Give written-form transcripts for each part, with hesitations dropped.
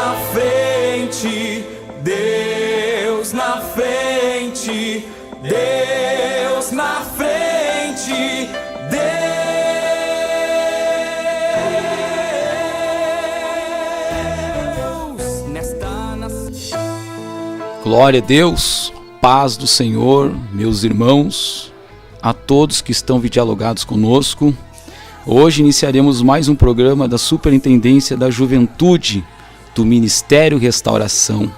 na frente, Deus na frente, Deus na frente, Deus nesta nação. Glória a Deus, paz do Senhor, meus irmãos, a todos que estão dialogados conosco. Hoje iniciaremos mais um programa da Superintendência da Juventude do Ministério Restauração,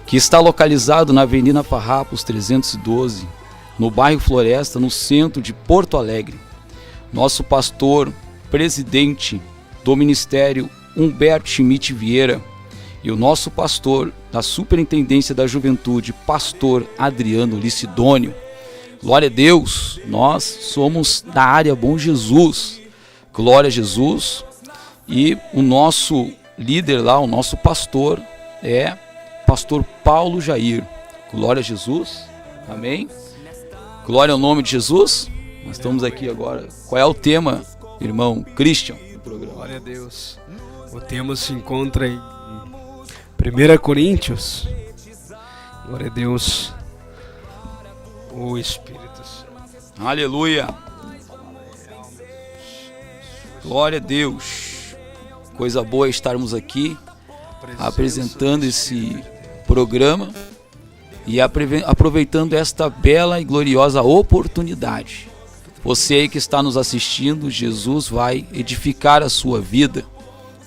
que está localizado na Avenida Farrapos 312, no bairro Floresta, no centro de Porto Alegre. Nosso pastor, presidente do Ministério, Humberto Schmidt Vieira, e o nosso pastor da Superintendência da Juventude, pastor Adriano Licidônio. Glória a Deus, nós somos da área Bom Jesus, glória a Jesus, e o nosso líder lá, o nosso pastor é pastor Paulo Jair. Glória a Jesus, amém? Glória ao nome de Jesus. Nós estamos aqui agora. Qual é o tema, irmão Christian, do programa? Glória a Deus. O tema se encontra em 1 Coríntios. Glória a Deus. O Espírito Santo. Aleluia. Glória a Deus. Coisa boa estarmos aqui apresentando esse programa e aproveitando esta bela e gloriosa oportunidade. Você aí que está nos assistindo, Jesus vai edificar a sua vida.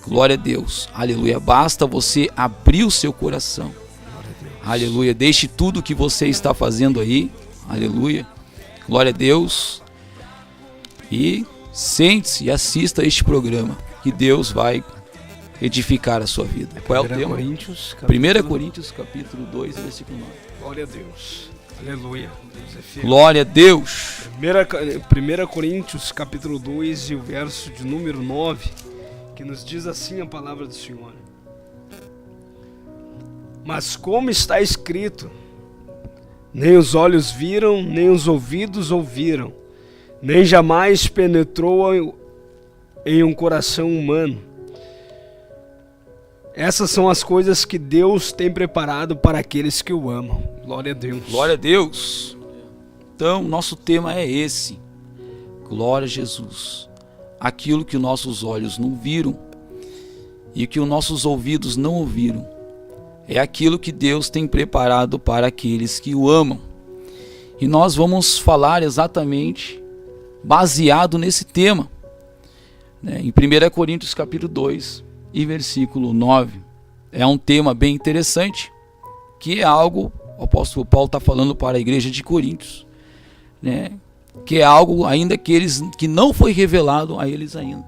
Glória a Deus. Aleluia. Basta você abrir o seu coração. Aleluia. Deixe tudo o que você está fazendo aí. Aleluia. Glória a Deus. E sente-se e assista a este programa, que Deus vai edificar a sua vida. Qual é o tema? 1 Coríntios capítulo 2, versículo 9. Glória a Deus. Aleluia. Deus é fiel. Glória a Deus. 1 Coríntios capítulo 2 e o verso de número 9, que nos diz assim a palavra do Senhor. Mas como está escrito, nem os olhos viram, nem os ouvidos ouviram, nem jamais penetrou em um coração humano. Essas são as coisas que Deus tem preparado para aqueles que o amam. Glória a Deus. Glória a Deus. Então, nosso tema é esse. Glória a Jesus. Aquilo que nossos olhos não viram e que os nossos ouvidos não ouviram, é aquilo que Deus tem preparado para aqueles que o amam. E nós vamos falar exatamente baseado nesse tema, né? Em 1 Coríntios capítulo 2 e versículo 9. É um tema bem interessante, que é algo, o apóstolo Paulo está falando para a igreja de Coríntios, né? Que é algo ainda que não foi revelado a eles ainda,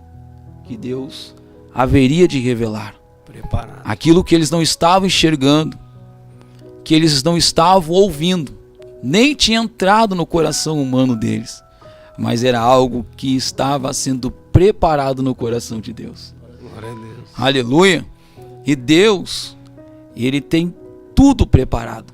que Deus haveria de revelar. Preparado. Aquilo que eles não estavam enxergando, que eles não estavam ouvindo, nem tinha entrado no coração humano deles, mas era algo que estava sendo preparado no coração de Deus. Glória a Deus. Aleluia. E Deus, Ele tem tudo preparado.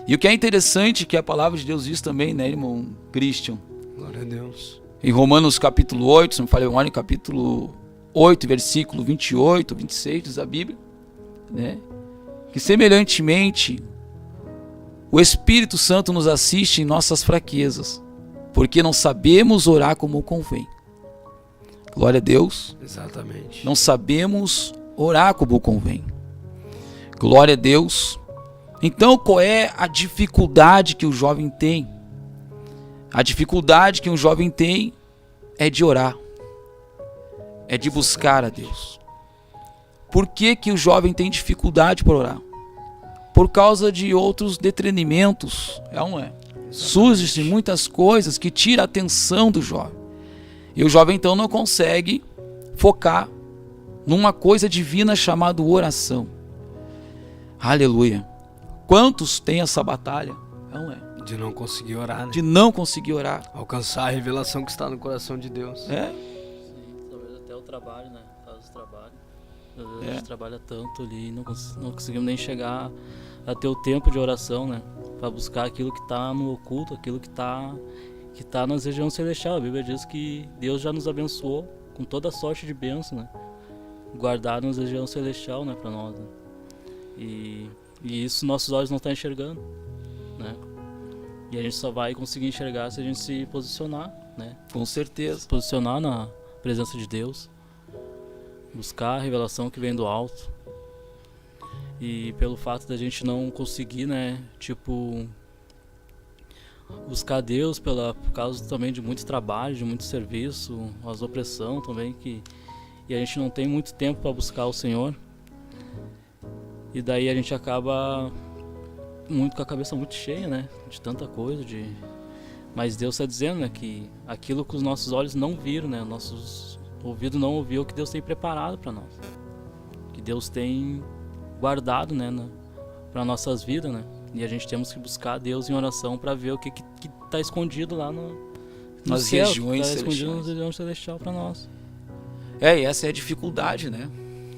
E o que é interessante, que a palavra de Deus diz também, né, irmão Christian? Glória a Deus. Em Romanos capítulo 8, se não me falha a memória, em capítulo 8, versículo 28, 26, diz a Bíblia, né, que semelhantemente o Espírito Santo nos assiste em nossas fraquezas, porque não sabemos orar como convém. Glória a Deus. Exatamente. Não sabemos orar como convém. Glória a Deus. Então, qual é a dificuldade que o jovem tem? A dificuldade que um jovem tem é de orar, é de buscar a Deus. Por que que o jovem tem dificuldade para orar? Por causa de outros detenimentos, é ou não é? Surgem muitas coisas que tiram a atenção do jovem. E o jovem então não consegue focar numa coisa divina chamada oração. Aleluia. Quantos têm essa batalha? Não é? De não conseguir orar, né? De não conseguir orar. Alcançar a revelação que está no coração de Deus. É? Sim, talvez até o trabalho, né? Faz o trabalho. Às vezes a gente trabalha tanto ali e não conseguimos nem chegar a ter o tempo de oração, né? Para buscar aquilo que está no oculto, aquilo que está nas regiões celestiais. A Bíblia diz que Deus já nos abençoou com toda sorte de bênção, né? guardado nas regiões celestial, né, para nós, né? E isso nossos olhos não estão enxergando, né? E a gente só vai conseguir enxergar se a gente se posicionar, né? Com certeza. Se posicionar na presença de Deus, buscar a revelação que vem do alto. E pelo fato da gente não conseguir, né, tipo, buscar Deus por causa também de muito trabalho, de muito serviço, as opressão também, e a gente não tem muito tempo para buscar o Senhor. E daí a gente acaba muito com a cabeça muito cheia, né, de tanta coisa, mas Deus está dizendo, né, que aquilo que os nossos olhos não viram, né, nossos ouvidos não ouviram, o que Deus tem preparado para nós, que Deus tem guardado, né, para nossas vidas, né, e a gente temos que buscar Deus em oração para ver o que está escondido lá nas céu, regiões tá escondido celestiais. nas regiões celestiais para nós. E essa é a dificuldade, né?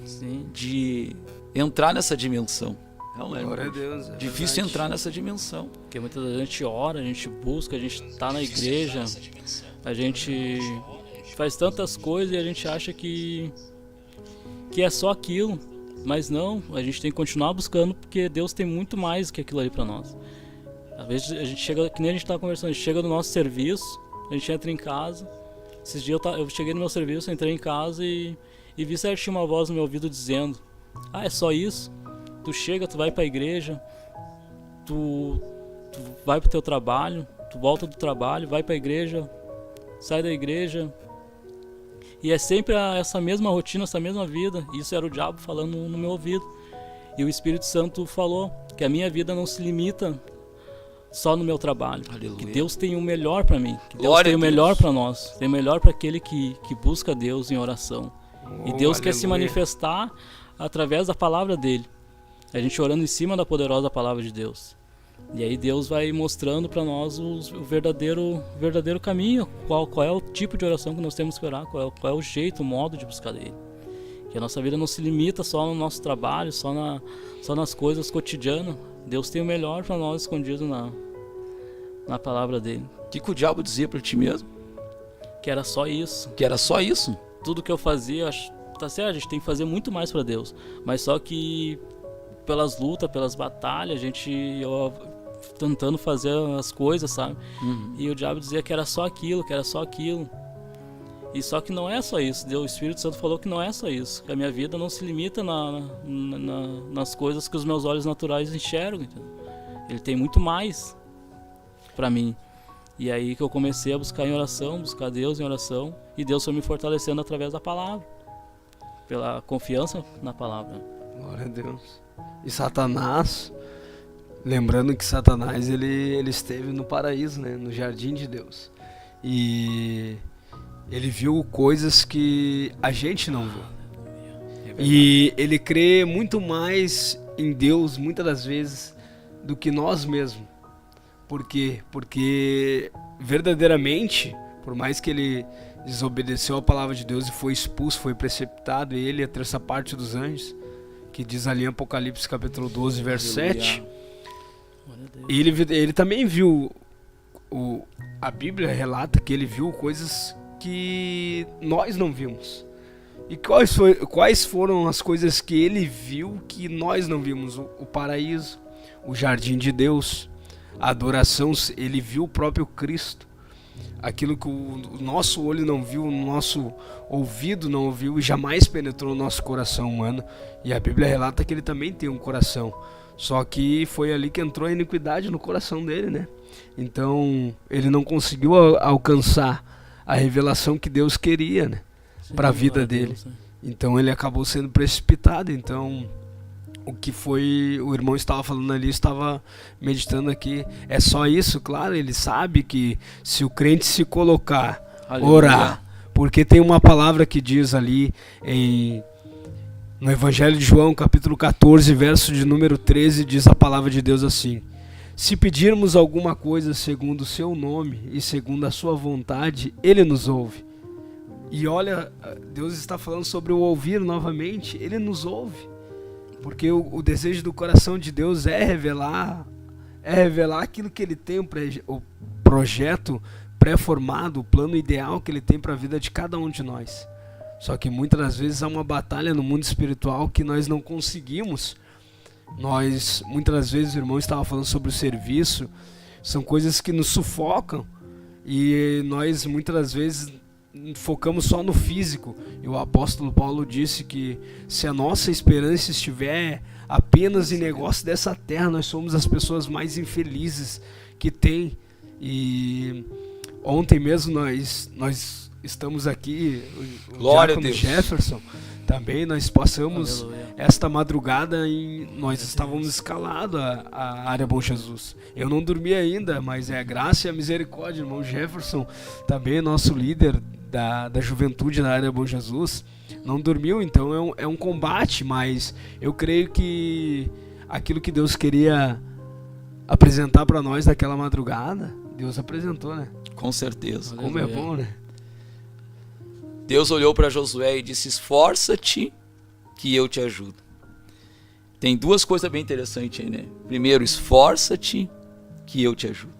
Sim. De entrar nessa dimensão. Glória a Deus. É difícil verdade. entrar nessa dimensão. Porque muitas vezes a gente ora, a gente busca, a gente tá na igreja, a gente faz tantas coisas e a gente acha que é só aquilo. Mas não, a gente tem que continuar buscando, porque Deus tem muito mais que aquilo ali pra nós. Às vezes a gente chega, que nem a gente tá conversando, a gente chega no nosso serviço, a gente entra em casa. Esses dias eu cheguei no meu serviço, entrei em casa e vi certinho uma voz no meu ouvido dizendo: ah, é só isso? Tu chega, tu vai pra igreja, tu vai pro teu trabalho, tu volta do trabalho, vai pra igreja, sai da igreja. E é sempre essa mesma rotina, essa mesma vida. Isso era o diabo falando no meu ouvido. E o Espírito Santo falou que a minha vida não se limita só no meu trabalho. Aleluia. Que Deus tem o melhor para mim. Que Deus Glória tem a o Deus. melhor para nós. Tem o melhor para aquele que busca Deus em oração. E Deus quer se aleluia. manifestar através da palavra dele. A gente orando em cima da poderosa palavra de Deus. E aí Deus vai mostrando para nós o verdadeiro caminho, qual é o tipo de oração que nós temos que orar, qual é o jeito, o modo de buscar Ele. Que a nossa vida não se limita só no nosso trabalho, só nas coisas cotidianas. Deus tem o melhor para nós escondido na palavra dele. O que o diabo dizia para ti mesmo? Que era só isso. Que era só isso? Tudo que eu fazia, tá certo, a gente tem que fazer muito mais para Deus. Mas só que pelas lutas, pelas batalhas, eu tentando fazer as coisas, sabe? Uhum. E o diabo dizia que era só aquilo, que era só aquilo. E só que não é só isso. O Espírito Santo falou que não é só isso. Que a minha vida não se limita nas coisas que os meus olhos naturais enxergam. Entendeu? Ele tem muito mais pra mim. E aí que eu comecei a buscar em oração, buscar Deus em oração. E Deus foi me fortalecendo através da palavra. Pela confiança na palavra. Glória a Deus. E Satanás, lembrando que Satanás ele esteve no paraíso, né, no jardim de Deus. E ele viu coisas que a gente não viu. E ele crê muito mais em Deus, muitas das vezes, do que nós mesmos. Por quê? Porque verdadeiramente, por mais que ele desobedeceu a palavra de Deus e foi expulso, foi precipitado, ele e a terça parte dos anjos, que diz ali em Apocalipse capítulo 12, verso 7, ele também viu, a Bíblia relata que ele viu coisas que nós não vimos. E quais foram as coisas que ele viu que nós não vimos? O paraíso, o jardim de Deus, a adoração. Ele viu o próprio Cristo, aquilo que o nosso olho não viu, o nosso ouvido não ouviu e jamais penetrou no nosso coração humano. E a Bíblia relata que ele também tem um coração, só que foi ali que entrou a iniquidade no coração dele, né? Então ele não conseguiu alcançar a revelação que Deus queria, né, para a vida dele. Deus, né? Então ele acabou sendo precipitado. Então o que foi, o irmão estava falando ali, estava meditando aqui, é só isso. Claro, ele sabe que se o crente se colocar, Aleluia. orar, porque tem uma palavra que diz ali no Evangelho de João, capítulo 14, verso de número 13, diz a palavra de Deus assim: se pedirmos alguma coisa segundo o seu nome e segundo a sua vontade, ele nos ouve. E olha, Deus está falando sobre o ouvir novamente. Ele nos ouve, porque o desejo do coração de Deus é revelar aquilo que ele tem, o projeto pré-formado, o plano ideal que ele tem para a vida de cada um de nós. Só que muitas das vezes há uma batalha no mundo espiritual que nós não conseguimos. Muitas das vezes, o irmão estava falando sobre o serviço, são coisas que nos sufocam e nós muitas das vezes focamos só no físico. E o apóstolo Paulo disse que se a nossa esperança estiver apenas em negócio dessa terra, nós somos as pessoas mais infelizes que tem. E ontem mesmo nós estamos aqui, o Glória a diácono Deus. Jefferson, também nós passamos Aleluia. esta madrugada e nós estávamos escalados a área Bom Jesus. Eu não dormi ainda, mas é a graça e a misericórdia, irmão Jefferson, também nosso líder da juventude na área Bom Jesus, não dormiu, então é um combate, mas eu creio que aquilo que Deus queria apresentar para nós naquela madrugada, Deus apresentou, né? Com certeza. Como é bom, né? Deus olhou para Josué e disse: esforça-te que eu te ajudo. Tem duas coisas bem interessantes aí, né? Primeiro, esforça-te que eu te ajudo.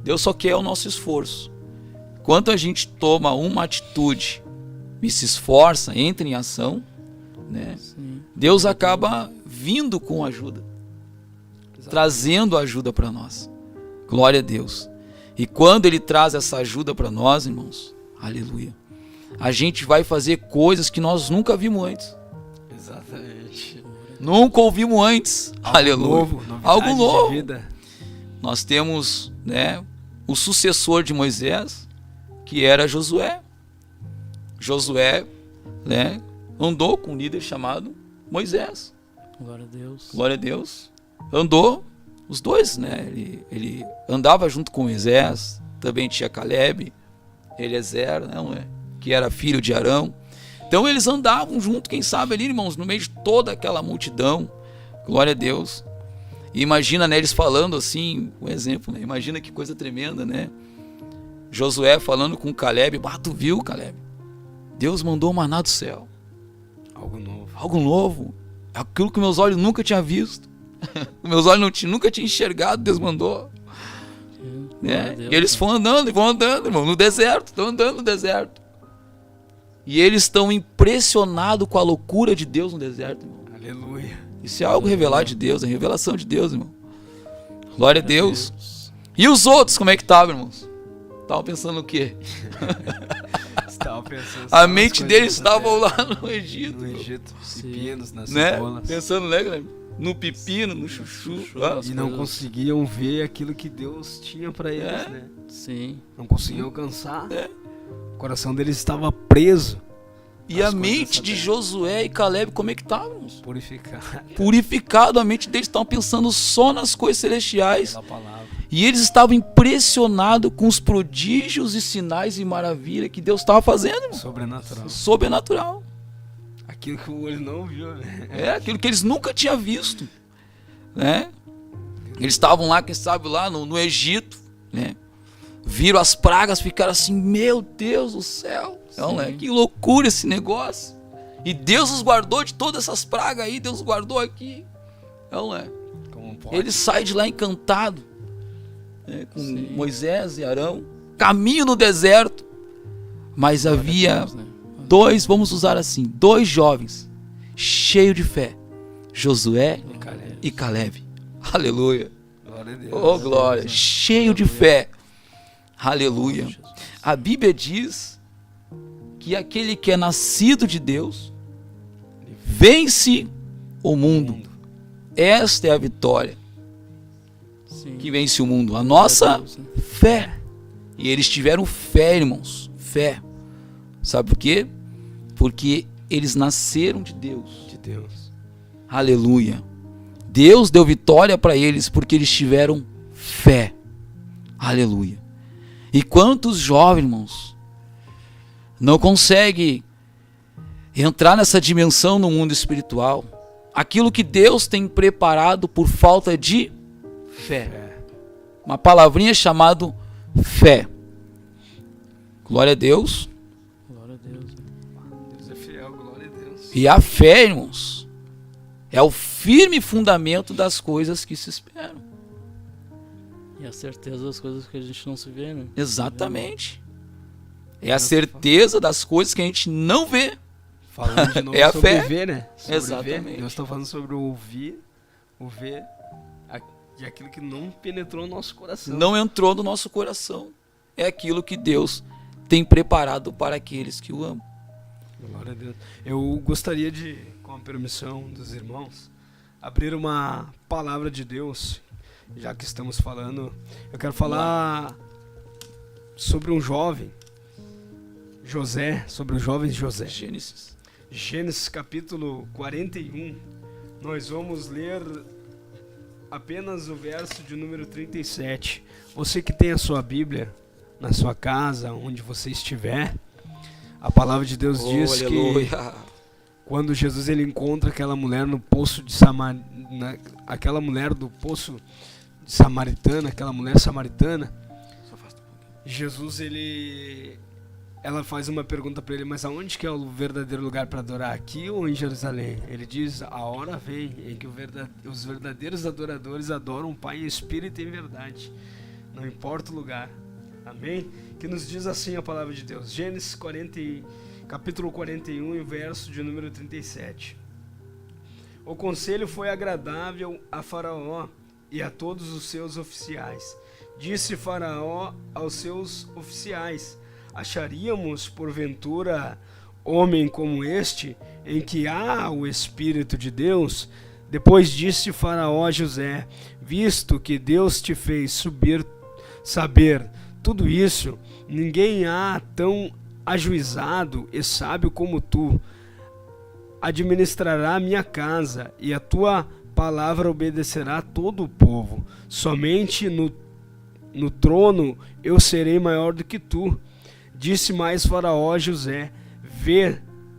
Deus só quer o nosso esforço. Quando a gente toma uma atitude e se esforça, entra em ação, né? Deus acaba vindo com ajuda, trazendo ajuda para nós. Glória a Deus. E quando Ele traz essa ajuda para nós, irmãos, aleluia, a gente vai fazer coisas que nós nunca vimos antes. Exatamente. Nunca ouvimos antes. Aleluia. Algo novidade novo. de vida. Nós temos, né, o sucessor de Moisés, que era Josué. Josué, né, andou com um líder chamado Moisés. Glória a Deus. Glória a Deus. Andou, os dois, né? Ele andava junto com Moisés. Também tinha Caleb, Eliezer, né, que era filho de Arão. Então eles andavam junto, quem sabe ali, irmãos, no meio de toda aquela multidão. Glória a Deus. E imagina, né, eles falando assim, um exemplo, né? Imagina que coisa tremenda, né? Josué falando com Caleb: tu viu, Caleb? Deus mandou um maná do céu. Algo novo. Algo novo. Aquilo que meus olhos nunca tinham visto. Meus olhos nunca tinham enxergado, Deus mandou. Né? E eles vão andando, irmão, no deserto. Estão andando no deserto. E eles estão impressionados com a loucura de Deus no deserto, irmão. Aleluia. Isso é algo revelado de Deus, é revelação de Deus, irmão. Glória a Deus. E os outros, como é que estavam, irmãos? Estavam pensando o quê? Estava pensando A mente deles estava lá no Egito. no Egito, pepinos, nas Né? cebolas. Pensando, né, Guilherme? No pepino, no chuchu. As E não coisas- conseguiam ver aquilo que Deus tinha para eles, É. né? Sim. Não conseguiam alcançar. É. O coração deles estava preso, E As a coisas mente de dessa Josué e Caleb, como é que estava, irmãos? purificado Purificado, a mente deles estavam pensando só nas coisas celestiais. pela palavra. E eles estavam impressionados com os prodígios e sinais e maravilha que Deus estava fazendo, irmão. Sobrenatural. Sobrenatural. Aquilo que o olho não viu, né? É aquilo que eles nunca tinham visto, né? Eles estavam lá, quem sabe, lá no Egito, né? Viram as pragas, ficaram assim: meu Deus do céu, não, né? Que loucura esse negócio. E Deus os guardou de todas essas pragas aí, Deus os guardou aqui, não é? Como pode. Ele sai de lá encantado, né, com Moisés e Arão, caminho no deserto, mas havia Deus, né? dois, vamos usar assim, dois jovens, cheios de fé, Josué e Caleb. Aleluia. Glória a Deus. Oh glória, cheio de fé. Aleluia. A Bíblia diz que aquele que é nascido de Deus vence o mundo. Esta é a vitória Sim. que vence o mundo, a nossa Deus, né? fé. E eles tiveram fé, irmãos, fé. Sabe por quê? Porque eles nasceram de Deus. De Deus. Aleluia. Deus deu vitória para eles porque eles tiveram fé. Aleluia. E quantos jovens, irmãos, não conseguem entrar nessa dimensão no mundo espiritual? Aquilo que Deus tem preparado por falta de fé. Uma palavrinha chamada fé. Glória a Deus. Glória a Deus. né? Deus é fiel, glória a Deus. E a fé, irmãos, é o firme fundamento das coisas que se esperam. E a certeza das coisas que a gente não se vê, né? Exatamente. É a certeza das coisas que a gente não vê. Falando de novo É a sobre fé. ver, né? Sobre Exatamente. ver. Deus está falando sobre o ouvir, o ver, e aquilo que não penetrou no nosso coração. Não entrou no nosso coração. É aquilo que Deus tem preparado para aqueles que o amam. Glória a Deus. Eu gostaria de, com a permissão dos irmãos, abrir uma palavra de Deus, já que estamos falando. Eu quero falar sobre um jovem, José, sobre o jovem José. Gênesis capítulo 41. Nós vamos ler apenas o verso de número 37. Você que tem a sua Bíblia na sua casa, onde você estiver, a palavra de Deus diz aleluia. que quando Jesus ele encontra aquela mulher no poço de aquela mulher do poço de Samaritana, aquela mulher samaritana, Jesus ela faz uma pergunta para ele, mas aonde que é o verdadeiro lugar para adorar, aqui ou em Jerusalém? Ele diz, a hora vem em que os verdadeiros adoradores adoram o Pai em espírito e em verdade, não importa o lugar. Amém? Que nos diz assim a palavra de Deus. Gênesis capítulo 41, e verso de número 37. O conselho foi agradável a Faraó e a todos os seus oficiais. Disse Faraó aos seus oficiais: acharíamos porventura homem como este, em que há o Espírito de Deus? Depois disse Faraó a José: visto que Deus te fez saber tudo isso, ninguém há tão ajuizado e sábio como tu. Administrará a minha casa, e a tua palavra obedecerá a todo o povo. Somente no trono eu serei maior do que tu. Disse mais Faraó a José: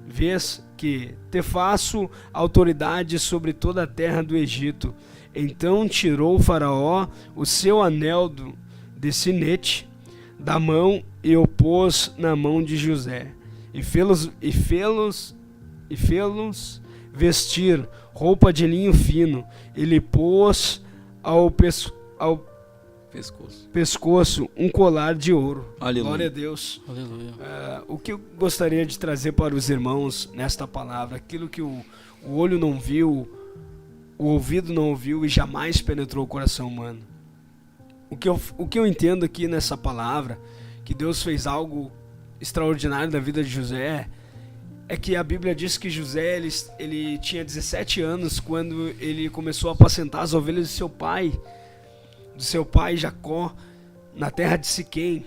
vês que te faço autoridade sobre toda a terra do Egito. Então tirou Faraó o seu anel de sinete da mão e o pôs na mão de José, e fê-los vestir roupa de linho fino, e lhe pôs ao pescoço um colar de ouro. Aleluia. Glória a Deus. Aleluia. O que eu gostaria de trazer para os irmãos nesta palavra, aquilo que o olho não viu, o ouvido não ouviu e jamais penetrou o coração humano. O que eu entendo aqui nessa palavra, que Deus fez algo extraordinário da vida de José, é que a Bíblia diz que José ele tinha 17 anos quando ele começou a apacentar as ovelhas do seu pai Jacó, na terra de Siquém.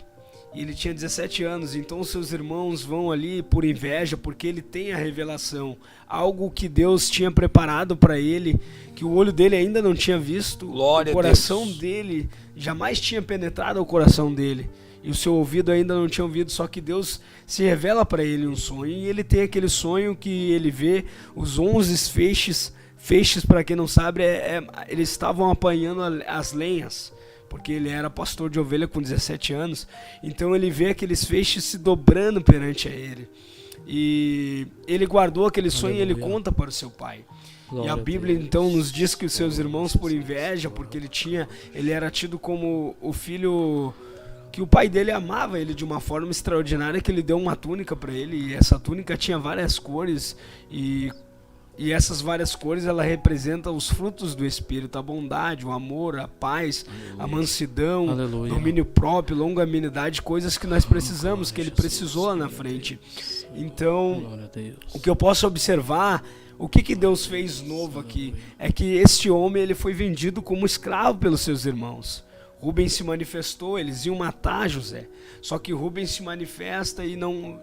E ele tinha 17 anos, então seus irmãos vão ali por inveja, porque ele tem a revelação, algo que Deus tinha preparado para ele, que o olho dele ainda não tinha visto. Glória o coração dele jamais tinha penetrado ao coração dele, e o seu ouvido ainda não tinha ouvido, só que Deus se revela para ele um sonho, e ele tem aquele sonho que ele vê os 11 feixes, para quem não sabe, eles estavam apanhando as lenhas, porque ele era pastor de ovelha com 17 anos, então ele vê aqueles feixes se dobrando perante a ele, e ele guardou aquele sonho e ele conta para o seu pai. Glória, e a Bíblia então nos diz que os seus irmãos, por inveja, porque ele era tido como o filho que o pai dele amava ele de uma forma extraordinária, que ele deu uma túnica para ele, e essa túnica tinha várias cores, e essas várias cores, ela representa os frutos do Espírito, a bondade, o amor, a paz, aleluia, a mansidão, aleluia, domínio próprio, longanimidade, coisas que nós precisamos, que ele precisou lá na frente. Então, o que eu posso observar, o que Deus fez novo aqui, é que este homem ele foi vendido como escravo pelos seus irmãos. Rubem se manifestou, eles iam matar José, só que Rubem se manifesta e não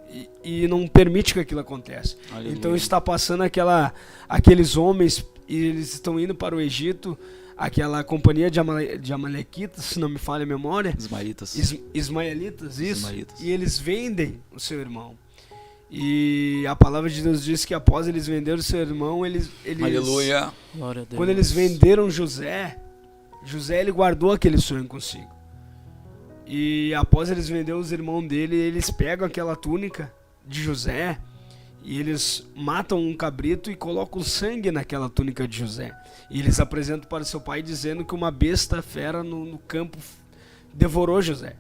permite que aquilo aconteça. Aleluia. Então está passando aqueles homens, e eles estão indo para o Egito, aquela companhia de Amalequitas, se não me falha a memória, Ismaelitas, isso, Ismaelitas. E eles vendem o seu irmão. E a palavra de Deus diz que após eles venderam o seu irmão, eles aleluia, quando eles venderam José ele guardou aquele sonho consigo. E após eles venderem os irmãos dele, eles pegam aquela túnica de José e eles matam um cabrito e colocam sangue naquela túnica de José. E eles apresentam para seu pai dizendo que uma besta fera no campo devorou José.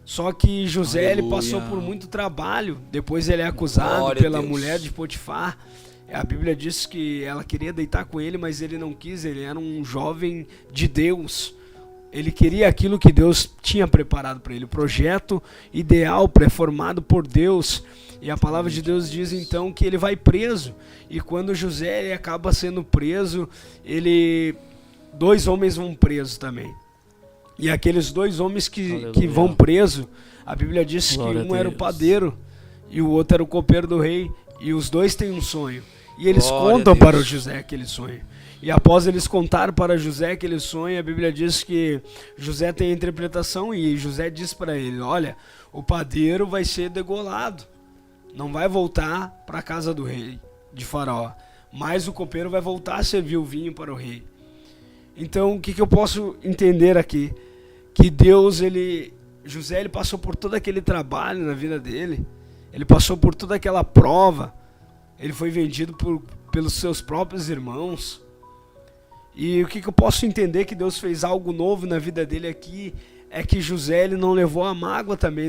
Só que José, ele Aleluia. passou por muito trabalho. Depois ele é acusado Glória a pela Deus. mulher de Potifar. A Bíblia diz que ela queria deitar com ele, mas ele não quis. Ele era um jovem de Deus. Ele queria aquilo que Deus tinha preparado para ele. O projeto ideal, pré-formado por Deus. E a palavra de Deus diz então que ele vai preso. E quando José ele acaba sendo preso, dois homens vão presos também. E aqueles dois homens que Aleluia. vão presos, a Bíblia diz Glória que um a era o Deus. padeiro e o outro era o copeiro do rei. E os dois têm um sonho. E eles Glória contam a Deus. para o José aquele sonho. E após eles contar para José aquele sonho, a Bíblia diz que José tem a interpretação e José diz para ele: olha, o padeiro vai ser degolado, não vai voltar para a casa do rei de Faraó, mas o copeiro vai voltar a servir o vinho para o rei. Então, o que eu posso entender aqui? Que Deus, José, ele passou por todo aquele trabalho na vida dele, ele passou por toda aquela prova, ele foi vendido pelos seus próprios irmãos. E o que eu posso entender que Deus fez algo novo na vida dele aqui é que José, ele não levou a mágoa também,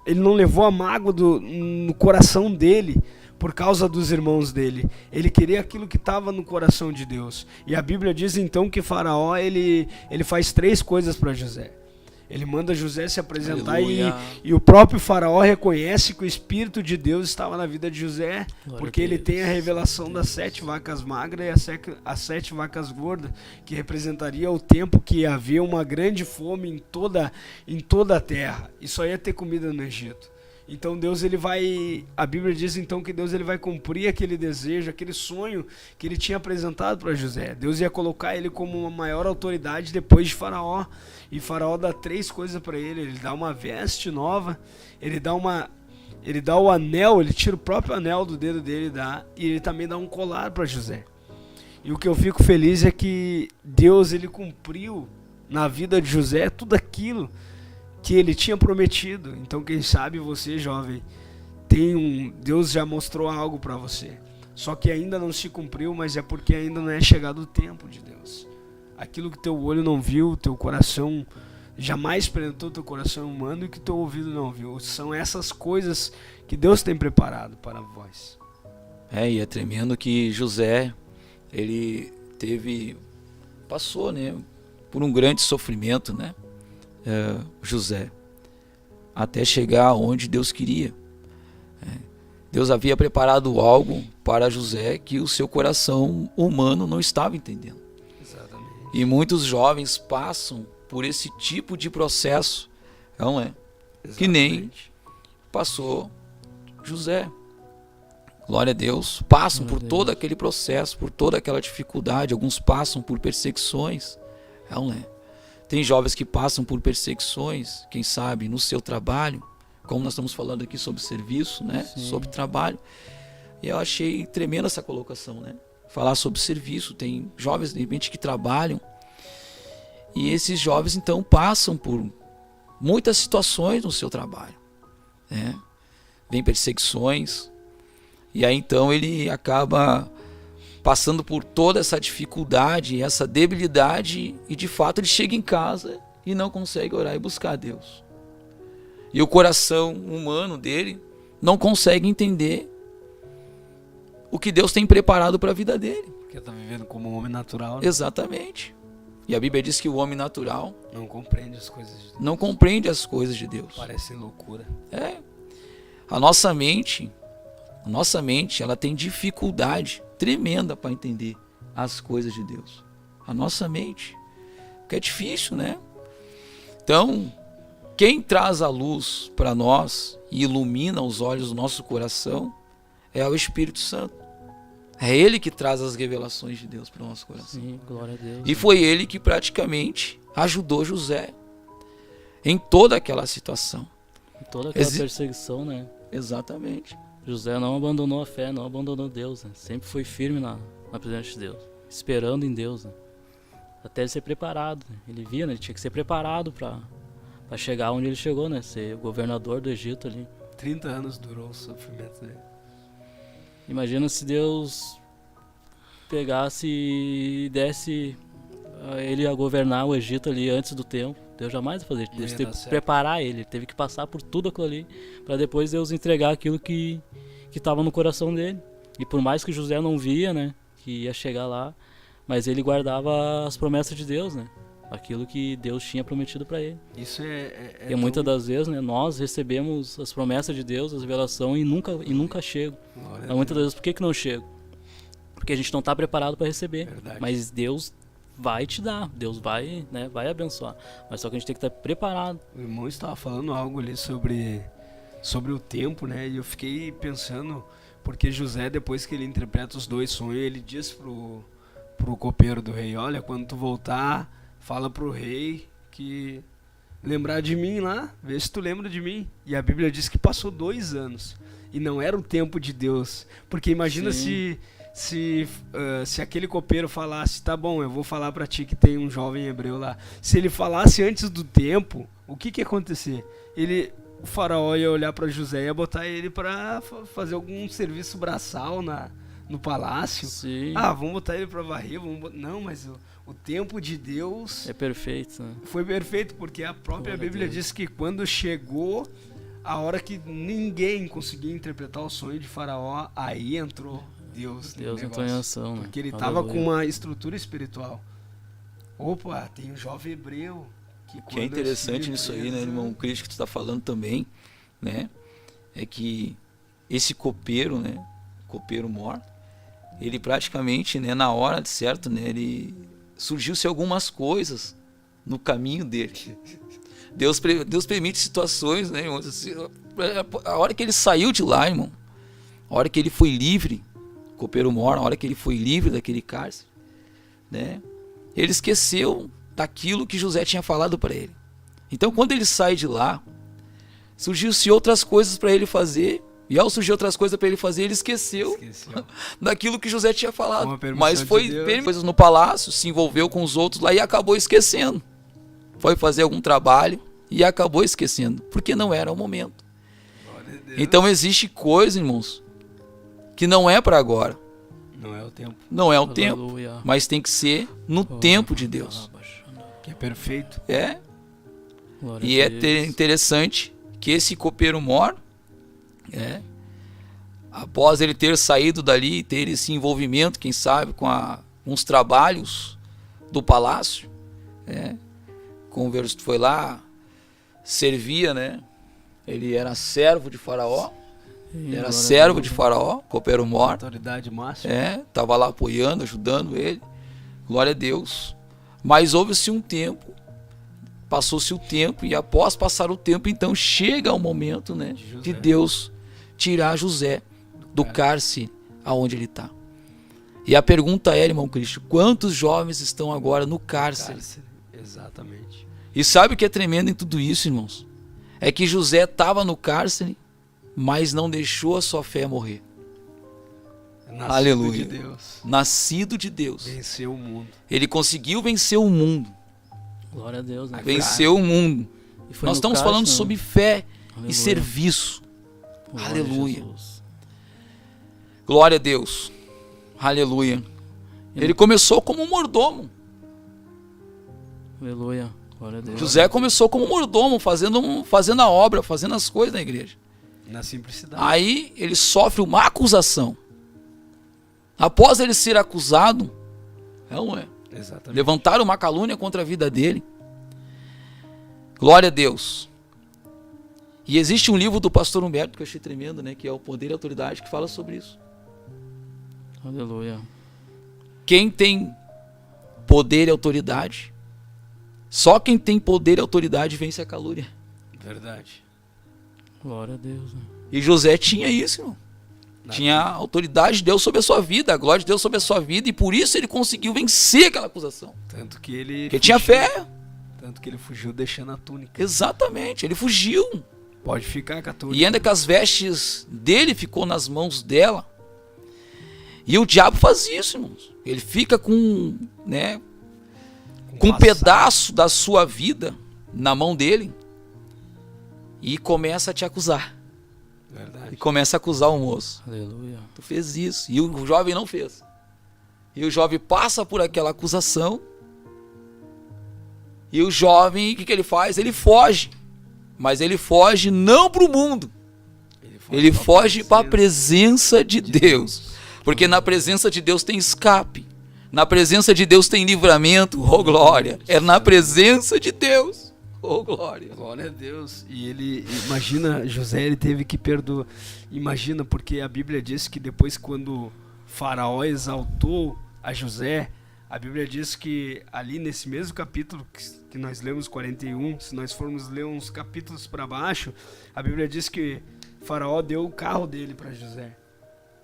ele não levou a mágoa no coração dele por causa dos irmãos dele. Ele queria aquilo que estava no coração de Deus. E a Bíblia diz então que Faraó, ele faz 3 coisas para José. Ele manda José se apresentar e o próprio Faraó reconhece que o Espírito de Deus estava na vida de José, Glória porque a ele Deus. tem a revelação das 7 vacas magras e as 7 vacas gordas, que representaria o tempo que havia uma grande fome em toda a terra e só ia ter comida no Egito. Então Deus, a Bíblia diz então que Deus ele vai cumprir aquele desejo, aquele sonho que ele tinha apresentado para José. Deus ia colocar ele como uma maior autoridade depois de Faraó. E Faraó dá 3 coisas para ele. Ele dá uma veste nova, ele dá o anel, ele tira o próprio anel do dedo dele e ele também dá um colar para José. E o que eu fico feliz é que Deus ele cumpriu na vida de José tudo aquilo que ele tinha prometido. Então quem sabe você, jovem, Deus já mostrou algo para você. Só que ainda não se cumpriu, mas é porque ainda não é chegado o tempo de Deus. Aquilo que teu olho não viu, teu coração jamais penetrou teu coração humano e que teu ouvido não viu. São essas coisas que Deus tem preparado para vós. E é tremendo que José, ele passou, né, por um grande sofrimento, né, José, até chegar onde Deus queria. Deus havia preparado algo para José que o seu coração humano não estava entendendo. Exatamente. E muitos jovens passam por esse tipo de processo, não é? Que nem passou José. Glória a Deus. Passam por todo aquele processo, por toda aquela dificuldade. Alguns passam por perseguições, não é? Tem jovens que passam por perseguições, quem sabe, no seu trabalho, como nós estamos falando aqui sobre serviço, né? Sobre trabalho. E eu achei tremenda essa colocação, né? Falar sobre serviço. Tem jovens, de repente, que trabalham. E esses jovens, então, passam por muitas situações no seu trabalho, né? Vem perseguições. E aí, então, ele acaba passando por toda essa dificuldade, essa debilidade, e de fato ele chega em casa e não consegue orar e buscar a Deus. E o coração humano dele não consegue entender o que Deus tem preparado para a vida dele. Porque está vivendo como um homem natural, né? Exatamente. E a Bíblia diz que o homem natural Não compreende as coisas de Deus. não compreende as coisas de Deus. Parece loucura. A nossa mente, ela tem dificuldade tremenda para entender as coisas de Deus. A nossa mente, que é difícil, né? Então, quem traz a luz para nós e ilumina os olhos do nosso coração é o Espírito Santo. É Ele que traz as revelações de Deus para o nosso coração. Sim, glória a Deus. E foi Ele que praticamente ajudou José em toda aquela situação. Toda aquela perseguição, né? Exatamente. José não abandonou a fé, não abandonou Deus, né? Sempre foi firme na presença de Deus, esperando em Deus, né? Até ele ser preparado, né? Ele via, né? Ele tinha que ser preparado para chegar onde ele chegou, né? Ser governador do Egito ali. 30 anos durou o sofrimento dele. Imagina se Deus pegasse e desse ele a governar o Egito ali antes do tempo. Deus jamais ia fazer. Não Deus ia teve dar que certo. preparar ele teve que passar por tudo aquilo ali para depois Deus entregar aquilo que estava no coração dele. E por mais que José não via, né, que ia chegar lá, mas ele guardava as promessas de Deus, né? Aquilo que Deus tinha prometido para ele. Isso é E muitas das vezes, né, nós recebemos as promessas de Deus, as revelações e nunca chegam. Glória a Mas muitas Deus. vezes por que não chega? Porque a gente não está preparado para receber. Verdade. Mas Deus vai te dar, Deus vai, né, vai abençoar. Mas só que a gente tem que estar preparado. O irmão estava falando algo ali sobre o tempo, né? E eu fiquei pensando, porque José, depois que ele interpreta os 2 sonhos, ele diz pro copeiro do rei: olha, quando tu voltar, fala pro rei que lembrar de mim lá, vê se tu lembra de mim. E a Bíblia diz que passou 2 anos e não era o tempo de Deus, porque imagina Sim. se aquele copeiro falasse: tá bom, eu vou falar pra ti que tem um jovem hebreu lá. Se ele falasse antes do tempo, o que ia acontecer? O faraó ia olhar pra José e ia botar ele pra fazer algum serviço braçal no palácio. Sim. Ah, vamos botar ele pra varrer, não, mas o tempo de Deus É perfeito, né? foi perfeito, porque a própria Glória a Bíblia Deus. diz que quando chegou a hora que ninguém conseguia interpretar o sonho de Faraó, aí entrou Deus no Deus entrou em negócio. ação, né? Porque ele estava Aleluia. com uma estrutura espiritual. Opa, tem um jovem hebreu. Que é quando eu interessante estive nisso aí, né, preso- irmão Cristo, que tu está falando também, né? É que esse copeiro, né? Copeiro mor, ele praticamente, né, na hora de certo, né, ele surgiu-se algumas coisas no caminho dele. Deus permite situações, né, irmão? A hora que ele saiu de lá, irmão, a hora que ele foi livre, copeiro mor, a hora que ele foi livre daquele cárcere, né? Ele esqueceu daquilo que José tinha falado para ele. Então, quando ele sai de lá, surgiu-se outras coisas para ele fazer. E ao surgir outras coisas para ele fazer, ele esqueceu Esqueceu. daquilo que José tinha Com falado. a permissão Mas de foi Deus. ter coisas no palácio, se envolveu com os outros lá e acabou esquecendo. Foi fazer algum trabalho e acabou esquecendo, porque não era o momento. Glória a Deus. Então existe coisa, irmãos, que não é para agora. Não é o tempo, Não é o tempo, Aleluia. mas tem que ser no tempo de Deus. que é perfeito. É. Glória E a é Deus. interessante que esse copeiro mor, após ele ter saído dali, ter esse envolvimento, quem sabe, com uns trabalhos do palácio, foi lá, servia, né? Ele era servo de Faraó, Glória a Deus. copeiro mor, Autoridade máxima. estava lá apoiando, ajudando ele, glória a Deus. Mas houve-se um tempo, passou-se o tempo, e após passar o tempo, então chega o momento, né, José. de Deus tirar José do cárcere aonde ele está. E a pergunta é, irmão Cristo, quantos jovens estão agora no cárcere? Cárcere. Exatamente. E sabe o que é tremendo em tudo isso, irmãos? É que José estava no cárcere, mas não deixou a sua fé morrer. Nascido Aleluia. de Deus. Nascido de Deus. Venceu o mundo. Ele conseguiu vencer o mundo. Glória a Deus, né? Venceu o mundo. E foi Nós no estamos cárcere, falando né? sobre fé Aleluia. e serviço. Glória a Aleluia. Jesus. Glória a Deus. Aleluia. Ele começou como um mordomo. Aleluia. Glória a Deus. José começou como mordomo, fazendo a obra, fazendo as coisas na igreja. Na simplicidade. Aí ele sofre uma acusação. Após ele ser acusado, Exatamente. levantaram uma calúnia contra a vida dele. Glória a Deus. E existe um livro do pastor Humberto que eu achei tremendo, né, que é o Poder e Autoridade, que fala sobre isso. Aleluia. Quem tem poder e autoridade, só quem tem poder e autoridade vence a calúnia. Verdade. Glória a Deus, né? E José tinha isso, irmão. Tinha a autoridade de Deus sobre a sua vida, a glória de Deus sobre a sua vida, e por isso ele conseguiu vencer aquela acusação. Tanto que ele Porque tinha fé. Tanto que ele fugiu deixando a túnica. Exatamente, ele fugiu. Pode ficar com a túnica. E ainda que as vestes dele ficou nas mãos dela. E o diabo faz isso, irmãos. Ele fica com um passado. pedaço da sua vida na mão dele e começa a te acusar. Verdade. E começa a acusar o moço. Aleluia. Tu fez isso. E o jovem não fez. E o jovem passa por aquela acusação. E o jovem, o que ele faz? Ele foge. Mas ele foge não para o mundo. Ele foge para a presença de Deus. Porque na presença de Deus tem escape. Na presença de Deus tem livramento. Oh, glória. É na presença de Deus. Oh, glória. Glória a Deus. E ele, imagina, José, ele teve que perdoar. Imagina, porque a Bíblia diz que depois, quando Faraó exaltou a José, a Bíblia diz que ali nesse mesmo capítulo que nós lemos 41, se nós formos ler uns capítulos para baixo, a Bíblia diz que Faraó deu o carro dele para José.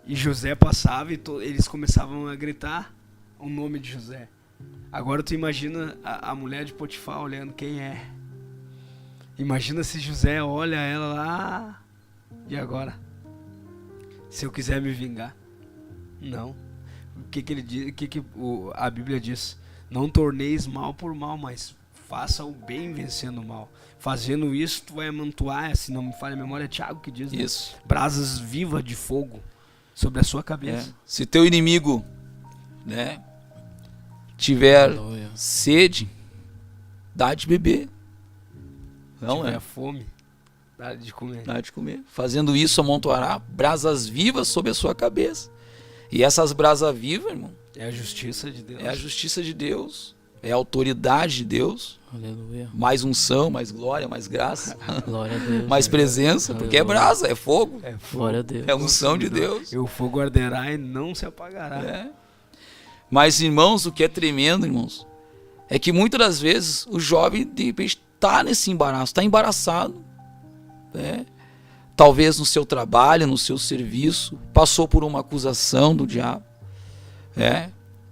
E José passava e eles começavam a gritar o nome de José. Agora tu imagina a mulher de Potifar olhando quem é. Imagina se José olha ela lá. E agora? Se eu quiser me vingar? Não. O que ele diz? A Bíblia diz? Não torneis mal por mal, mas faça o bem vencendo o mal. Fazendo isso, tu vai amontoar, se não me falha a memória, é Tiago que diz, né? Isso. Brasas vivas de fogo sobre a sua cabeça. Se teu inimigo, né, tiver sede, dá de beber. Não tiver é fome, dá de comer. Dá de comer. Fazendo isso, amontoará brasas vivas sobre a sua cabeça. E essas brasas vivas, irmão, é a justiça de Deus. É a justiça de Deus. É a autoridade de Deus. Aleluia. Mais unção, mais glória, mais graça. Glória a Deus. Mais presença, porque é brasa, é fogo. É fogo. Glória a Deus. É unção de Deus. E o fogo arderá e não se apagará. É. Mas, irmãos, o que é tremendo, irmãos, é que muitas das vezes o jovem, de repente, está nesse embaraço, está embaraçado. Né? Talvez no seu trabalho, no seu serviço, passou por uma acusação do diabo.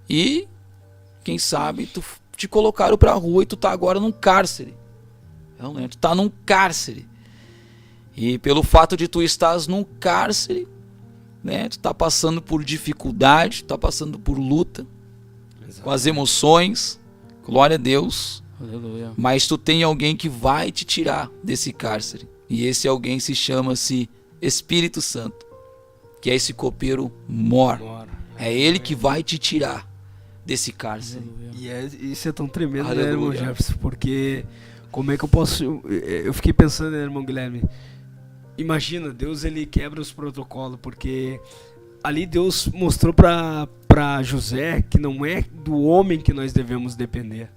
E, quem sabe, te colocaram para a rua e tu está agora num cárcere. Tu está num cárcere. E pelo fato de tu estás num cárcere, né, tu está passando por dificuldade, tu está passando por luta, com as emoções, glória a Deus. Aleluia. Mas tu tem alguém que vai te tirar desse cárcere. E esse alguém chama-se Espírito Santo, que é esse copeiro mor. É ele que vai te tirar desse cárcere. E isso é tão tremendo, Aleluia. Né, irmão Jefferson? Porque como é que eu posso... Eu fiquei pensando, né, irmão Guilherme? Imagina, Deus, ele quebra os protocolos, porque ali Deus mostrou para José que não é do homem que nós devemos depender.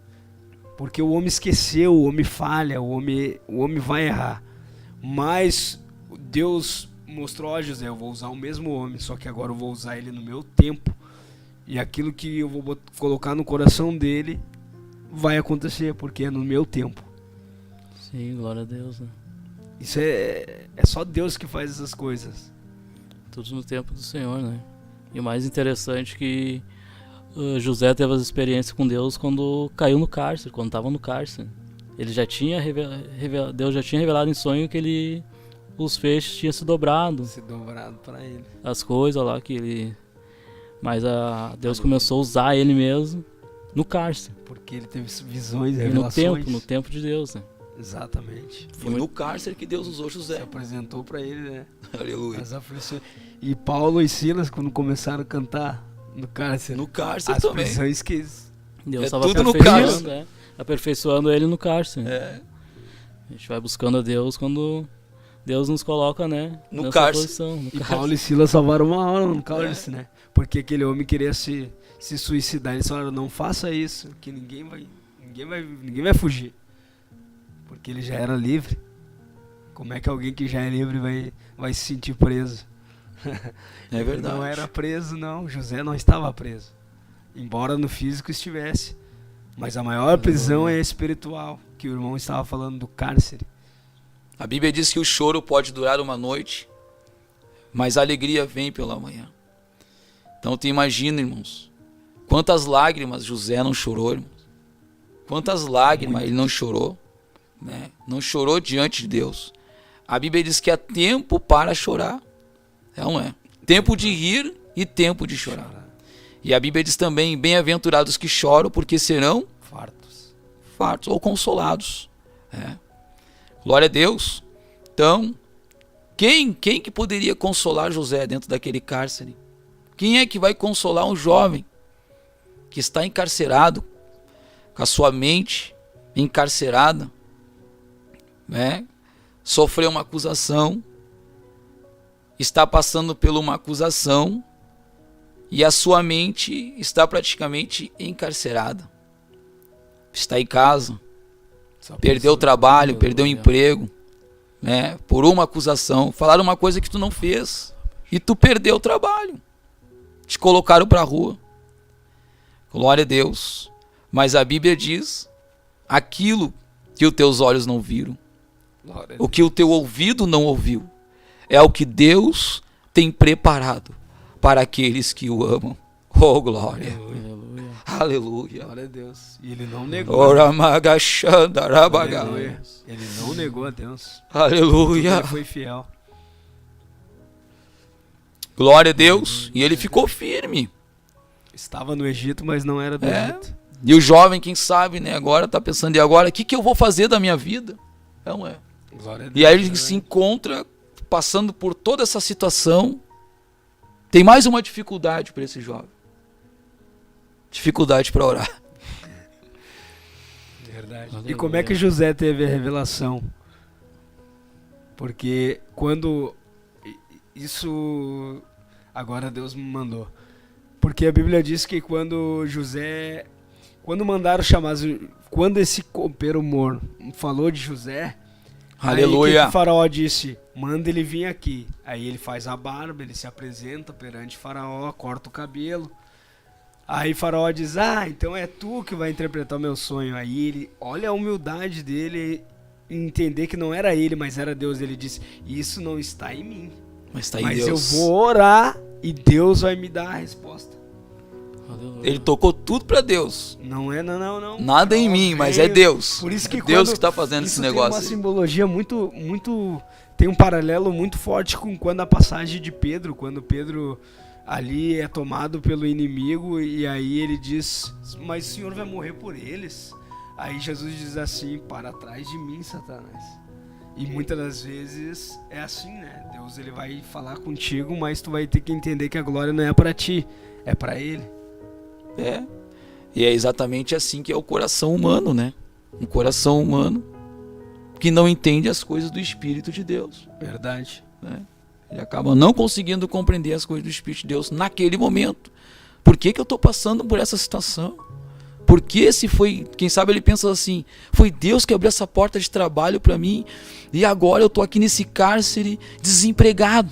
Porque o homem esqueceu, o homem falha, o homem vai errar. Mas Deus mostrou a José, eu vou usar o mesmo homem, só que agora eu vou usar ele no meu tempo. E aquilo que eu vou colocar no coração dele vai acontecer, porque é no meu tempo. Sim, glória a Deus, né? Isso é só Deus que faz essas coisas. Tudo no tempo do Senhor, né? E o mais interessante é que José teve as experiências com Deus quando caiu no cárcere, quando estava no cárcere. Ele já tinha Deus já tinha revelado em sonho que os feixes tinham se dobrado para ele. As coisas lá que ele... Mas Deus começou a usar ele mesmo no cárcere. Porque ele teve visões, revelações. No tempo de Deus, né? Exatamente. Foi no cárcere que Deus usou José. Se apresentou para ele, né? Aleluia. As aflições. E Paulo e Silas, quando começaram a cantar no cárcere. No cárcere as também. As prisões que... Deus é estava tudo no cárcere. Aperfeiçoando ele no cárcere. A gente vai buscando a Deus quando Deus nos coloca, né? No cárcere. E Paulo e Silas salvaram uma hora no cárcere, né? Porque aquele homem queria se suicidar. Eles falaram, não faça isso, que ninguém vai fugir. Porque ele já era livre. Como é que alguém que já é livre vai se sentir preso? É verdade. Ele não era preso, não. José não estava preso. Embora no físico estivesse. Mas a maior prisão é espiritual, que o irmão estava falando do cárcere. A Bíblia diz que o choro pode durar uma noite, mas a alegria vem pela manhã. Então tu imagina, irmãos, quantas lágrimas José não chorou, irmãos. Quantas lágrimas ele não chorou, né? Não chorou diante de Deus. A Bíblia diz que há tempo para chorar. Não é? Tempo de rir e tempo de chorar. E a Bíblia diz também, bem-aventurados que choram, porque serão fartos ou consolados. Glória a Deus. Então, quem que poderia consolar José dentro daquele cárcere? Quem é que vai consolar um jovem que está encarcerado, com a sua mente encarcerada, né? Sofreu uma acusação, está passando por uma acusação e a sua mente está praticamente encarcerada. Está em casa, perdeu o trabalho, perdeu o emprego, né? Por uma acusação, falaram uma coisa que tu não fez e tu perdeu o trabalho, te colocaram para a rua. Glória a Deus. Mas a Bíblia diz: aquilo que os teus olhos não viram, o que o teu ouvido não ouviu, é o que Deus tem preparado para aqueles que o amam. Oh, glória. Aleluia. Aleluia. Glória a Deus. E ele não negou. Oramagachandarabaga. Ele não negou a Deus. Aleluia. Ele foi fiel. Glória a Deus. E ele ficou firme. Estava no Egito, mas não era do Egito. E o jovem, quem sabe, né, agora está pensando, e agora, o que eu vou fazer da minha vida? Não é. Glória a Deus. E aí ele se encontra passando por toda essa situação. Tem mais uma dificuldade para esse jovem. Dificuldade para orar. Verdade. Aleluia. E como é que José teve a revelação? Porque quando isso agora Deus me mandou. Porque a Bíblia diz que quando mandaram chamar, quando esse copeiro mor falou de José, Aleluia. aí que o faraó disse: manda ele vir aqui. Aí ele faz a barba, ele se apresenta perante faraó, corta o cabelo. Aí faraó diz: então é tu que vai interpretar o meu sonho. Aí ele, olha a humildade dele, entender que não era ele, mas era Deus. Ele disse: isso não está em mim, Mas está em mas Deus. eu vou orar e Deus vai me dar a resposta. Aleluia. Ele tocou tudo para Deus. Não é, não. Nada em mim, mas é Deus. Por isso que é Deus quando- que está fazendo isso esse tem negócio uma aí. simbologia muito, tem um paralelo muito forte com quando a passagem de Pedro, quando Pedro ali é tomado pelo inimigo e aí ele diz: mas o Senhor vai morrer por eles. Aí Jesus diz assim: para trás de mim, Satanás. E muitas das vezes é assim, né? Deus ele vai falar contigo, mas tu vai ter que entender que a glória não é para ti, é para ele. É. E é exatamente assim que é o coração humano, né? Um coração humano que não entende as coisas do Espírito de Deus, Verdade. né? Ele acaba não conseguindo compreender as coisas do Espírito de Deus naquele momento. Por que eu estou passando por essa situação? Porque se foi, quem sabe ele pensa assim, foi Deus que abriu essa porta de trabalho para mim e agora eu estou aqui nesse cárcere desempregado.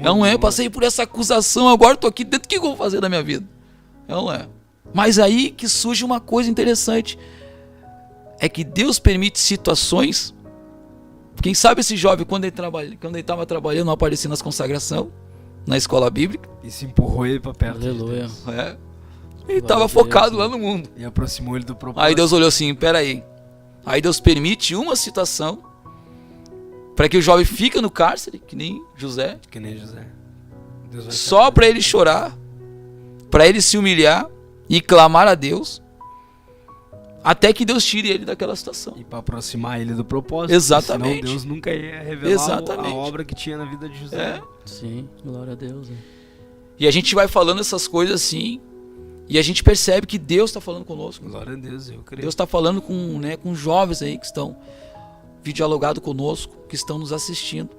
Não é? Eu passei por essa acusação, agora estou aqui dentro, o que eu vou fazer da minha vida? Não é? Mas aí que surge uma coisa interessante, é que Deus permite situações. Quem sabe esse jovem, quando ele estava trabalhando, não aparecia nas consagrações, na escola bíblica, Isso empurrou ele para perto. de Aleluia. Deus. ele estava Glória a Deus, focado né? lá no mundo. E aproximou ele do propósito. Aí Deus olhou assim, peraí. Aí Deus permite uma situação para que o jovem fique no cárcere, que nem José, Que nem José. Deus vai só para ele chorar, para ele se humilhar e clamar a Deus, até que Deus tire ele daquela situação. E para aproximar ele do propósito. Exatamente. Senão Deus nunca ia revelar Exatamente. a obra que tinha na vida de José. É. Sim, glória a Deus. Né? E a gente vai falando essas coisas assim, e a gente percebe que Deus está falando conosco. Glória a Deus, eu creio. Deus está falando com jovens aí que estão videologado conosco, que estão nos assistindo.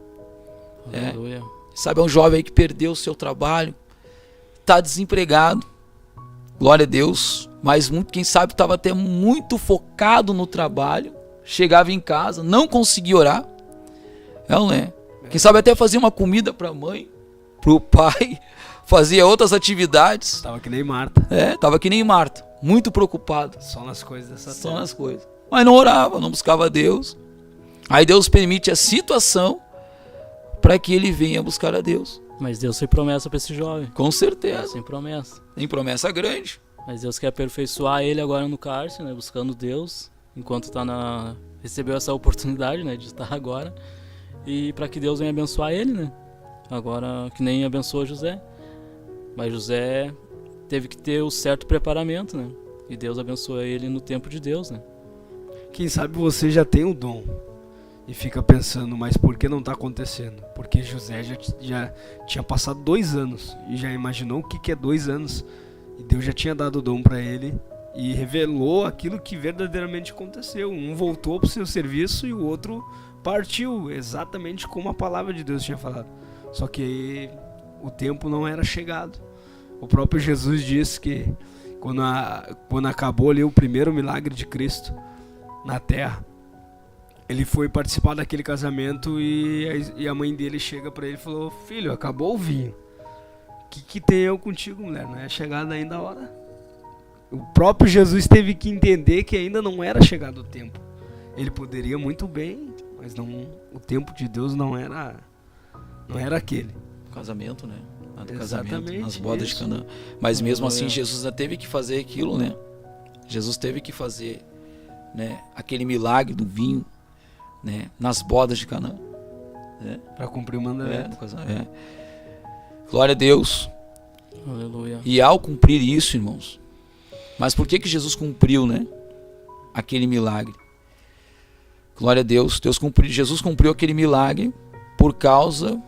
Aleluia. Sabe, é um jovem aí que perdeu o seu trabalho, está desempregado, glória a Deus, mas quem sabe estava até muito focado no trabalho, chegava em casa, não conseguia orar, não é? Quem sabe até fazia uma comida para a mãe, para o pai, fazia outras atividades, Tava que nem Marta. estava que nem Marta, muito preocupado, Só nas coisas dessa só terra. nas coisas, mas não orava, não buscava Deus. Aí Deus permite a situação para que ele venha buscar a Deus. Mas Deus tem promessa para esse jovem. Com certeza. Deus tem promessa. Tem promessa grande. Mas Deus quer aperfeiçoar ele agora no cárcere, né? Buscando Deus, enquanto recebeu essa oportunidade, né? De estar agora. E para que Deus venha abençoar ele, né? Agora, que nem abençoou José. Mas José teve que ter o certo preparamento, né? E Deus abençoou ele no tempo de Deus, né? Quem sabe você já tem o dom e fica pensando, mas por que não está acontecendo? Porque José já tinha passado 2 anos e já imaginou o que é 2 anos. E Deus já tinha dado o dom para ele e revelou aquilo que verdadeiramente aconteceu. Um voltou para o seu serviço e o outro partiu, exatamente como a palavra de Deus tinha falado. Só que o tempo não era chegado. O próprio Jesus disse que quando acabou ali o primeiro milagre de Cristo na terra, ele foi participar daquele casamento e a mãe dele chega para ele e falou: filho, acabou o vinho. O que tem eu contigo, mulher? Não é chegada ainda a hora. O próprio Jesus teve que entender que ainda não era chegado o tempo. Ele poderia muito bem, mas não, o tempo de Deus não era aquele. Casamento, né? Lá do Exatamente, casamento, nas bodas isso. de Canaã. Mas mesmo assim, Aleluia. Jesus ainda teve que fazer aquilo, né? Jesus teve que fazer, né, aquele milagre do vinho, né, nas bodas de Canaã. Né? Para cumprir o É, mandamento. no casamento. Glória a Deus. Aleluia. E ao cumprir isso, irmãos, mas por que Jesus cumpriu, né, aquele milagre? Glória a Deus. Jesus cumpriu aquele milagre por causa,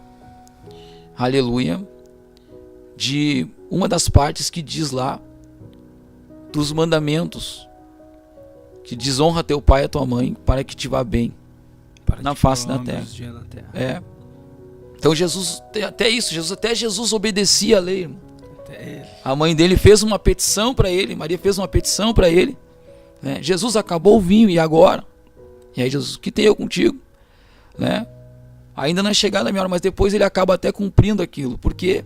aleluia, de uma das partes que diz lá dos mandamentos, que diz: honra teu pai e a tua mãe para que te vá bem Para na te face da prolongar terra. os dias na terra. É. Então Jesus, até isso, Jesus obedecia a lei, irmão. A mãe dele fez uma petição para ele, Maria fez uma petição para ele, né? Jesus, acabou o vinho, e agora? E aí Jesus: o que tenho eu contigo? Né? Ainda não é chegada a minha hora, mas depois ele acaba até cumprindo aquilo, porque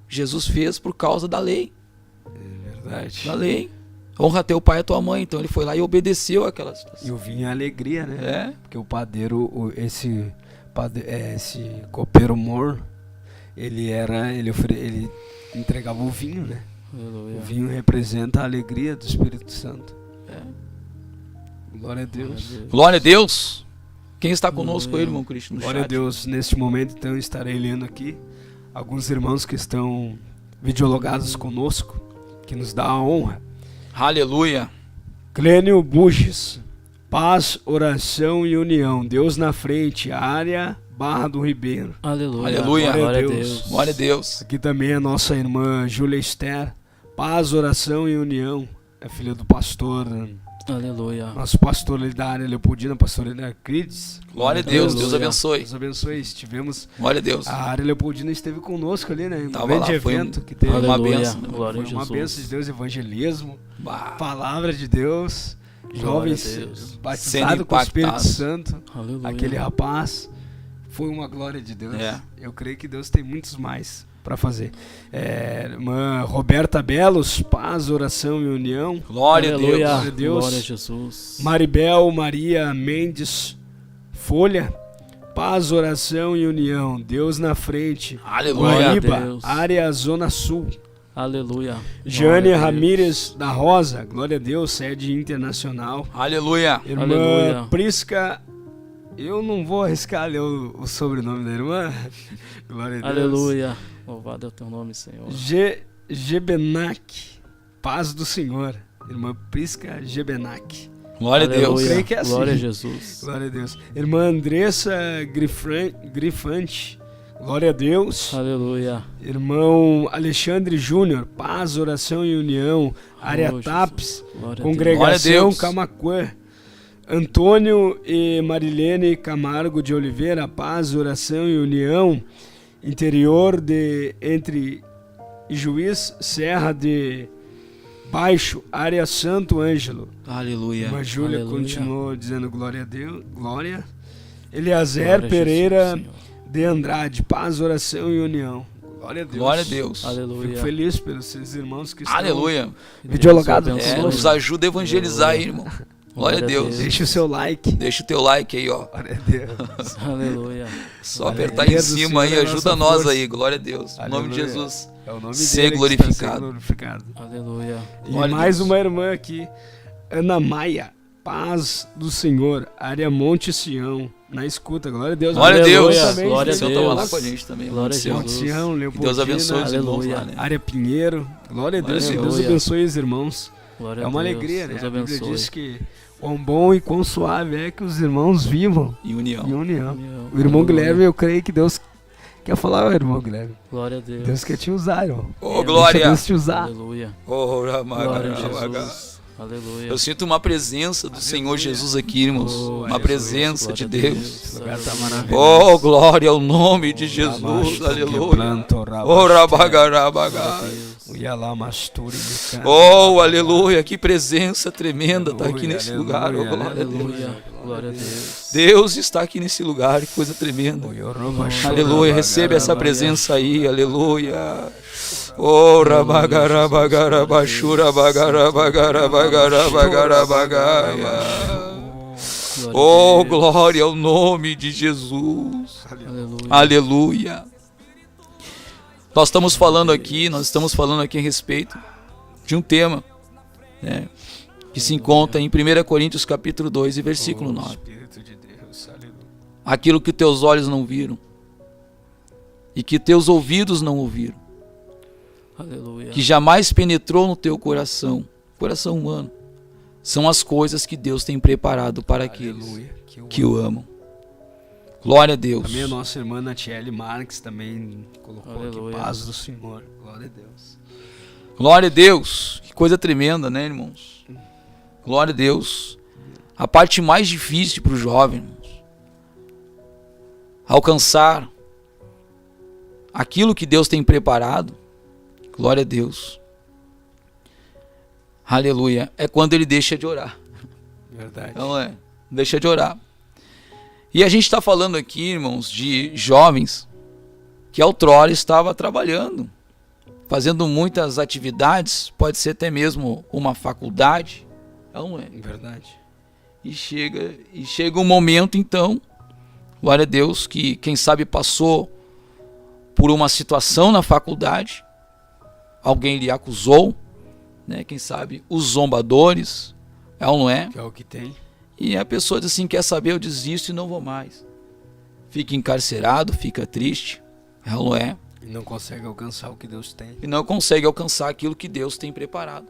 Jesus fez por causa da lei. É verdade. Da lei. Honra teu pai e a tua mãe. Então ele foi lá e obedeceu aquela situação. E o vinho é alegria, né? É. Porque o padeiro, esse copeiro mor, ele entregava o vinho, né? Aleluia. O vinho representa a alegria do Espírito Santo. Glória a Deus. Glória a Deus. Quem está conosco, Aleluia. irmão Cristo, no Glória a chat? Deus. Neste momento, então, estarei lendo aqui alguns irmãos que estão videologados conosco, que nos dá a honra. Aleluia. Clênio Buches, paz, oração e união. Deus na frente, área Barra do Ribeiro. Aleluia. Aleluia. Glória a Deus. Deus. Glória a Deus. Aqui também a nossa irmã Júlia Esther, paz, oração e união. É filha do pastor, Aleluia. nosso pastor ali da área Leopoldina, pastor Arquides. Glória a Deus. Aleluia. Deus abençoe. Deus abençoe. Estivemos, Glória a Deus. a área Leopoldina esteve conosco ali, né? Um Tava grande lá, foi evento um- que teve. Aleluia. uma Aleluia. bênção, né? Glória a Foi uma Jesus. bênção de Deus, evangelismo, Bah. palavra de Deus, Glória jovens a Deus. batizados Sendo com o Espírito impactados. Santo. Aleluia. Aquele rapaz foi uma glória de Deus. É. Eu creio que Deus tem muitos mais para fazer. Irmã Roberta Belos, paz, oração e união. Glória a Aleluia. Deus. Glória a Deus. Glória a Jesus. Maribel Maria Mendes Folha, paz, oração e união. Deus na frente. Aleluia. Guaíba, Deus. área Zona Sul. Aleluia. Jane Glória a Deus. Ramírez da Rosa, glória a Deus, sede internacional. Aleluia. Irmã Aleluia. Prisca, eu não vou arriscar ler o sobrenome da irmã. Glória a Deus. Aleluia. Louvado é o teu nome, Senhor. Gebenac, paz do Senhor. Irmã Prisca Gebenac. Glória a Deus. Aleluia. creio que é assim. Glória a Jesus. Glória a Deus. Irmã Andressa Grifante, glória a Deus. Aleluia. Irmão Alexandre Júnior, paz, oração e união. Área Oh, TAPS, Jesus. Glória a Deus. Glória a Congregação Deus. Camaquã. Antônio e Marilene Camargo de Oliveira, paz, oração e união. Interior de entre Juiz Serra de Baixo, área Santo Ângelo. Aleluia. Irmã Júlia Aleluia. continuou dizendo glória a Deus, glória. Eliezer Glória a Pereira Jesus, Senhor. de Andrade, paz, oração e união. Glória a Deus. Glória a Deus. Aleluia. Fico feliz pelos seus irmãos que estão Aleluia. videologados. Deus É, abençoe. nos ajuda a evangelizar aí, irmão. Glória a Deus. Deixe o seu like. Deixa o teu like aí, ó. Glória a Deus. Aleluia. Só Glória a apertar Deus, em o cima aí, Senhor é ajuda nossa nós força. aí. Glória a Deus. Em nome de Aleluia. Jesus. É o nome Ser dele que está sendo glorificado. glorificado. Aleluia. E Glória a mais Deus. uma irmã aqui, Ana Maia, paz do Senhor, área Monte Sião, na escuta, glória a Deus. Glória a Aleluia. Deus. Também, Glória a O Senhor Deus. tava lá com a gente também. Glória a Senhor. Monte Jesus. Sião, Que Leopoldina, Deus abençoe os irmãos Aleluia. lá, né? área Pinheiro, glória a Deus, que Deus Aleluia. abençoe os irmãos. Glória É a uma Deus. alegria, né? Deus A Bíblia abençoe. diz que quão bom e quão suave é que os irmãos vivam Em união. em união. União. O irmão Aleluia. Guilherme, eu creio que Deus quer falar, ó, irmão Guilherme. Glória a Deus. Deus quer te usar, irmão. Ô, Deixa glória. Deus te usar. Aleluia. Ô, Glória a ramaga. Jesus. Aleluia. Eu sinto uma presença do Senhor Jesus aqui, irmãos. Uma presença de Deus. Esse lugar tá maravilhoso. Oh, glória ao nome de Jesus. Aleluia. Oh, rabagarabaga. Oh, aleluia. Que presença tremenda está aqui nesse lugar. Oh, glória a Deus. Aleluia. Glória a Deus. Deus está aqui nesse lugar. Que coisa tremenda. Aleluia. Receba essa presença aí. Aleluia. Oh, oh, glória ao nome de Jesus. Aleluia. Nós estamos falando aqui a respeito de um tema, né, que se encontra em 1 Coríntios capítulo 2 e versículo 9. Aquilo que teus olhos não viram e que teus ouvidos não ouviram, Aleluia. que jamais penetrou no teu coração humano, são as coisas que Deus tem preparado para aqueles que o amam. Glória a Deus. Também a nossa irmã Natiele Marques também colocou Aleluia. aqui, paz do Senhor. Glória a Deus. Glória a Deus. Que coisa tremenda, né, irmãos? Glória a Deus. A parte mais difícil para o jovem, irmãos, alcançar aquilo que Deus tem preparado, glória a Deus, aleluia, é quando ele deixa de orar. Verdade. Não é? Deixa de orar. E a gente está falando aqui, irmãos, de jovens que outrora estava trabalhando, fazendo muitas atividades, pode ser até mesmo uma faculdade, não é? Verdade. E chega um momento, então, glória a Deus, que quem sabe passou por uma situação na faculdade, alguém lhe acusou, né? Quem sabe os zombadores, é ou não é? Que é o que tem. E a pessoa diz assim, quer saber, eu desisto e não vou mais. Fica encarcerado, fica triste, é ou não é? E não consegue alcançar o que Deus tem. E não consegue alcançar aquilo que Deus tem preparado.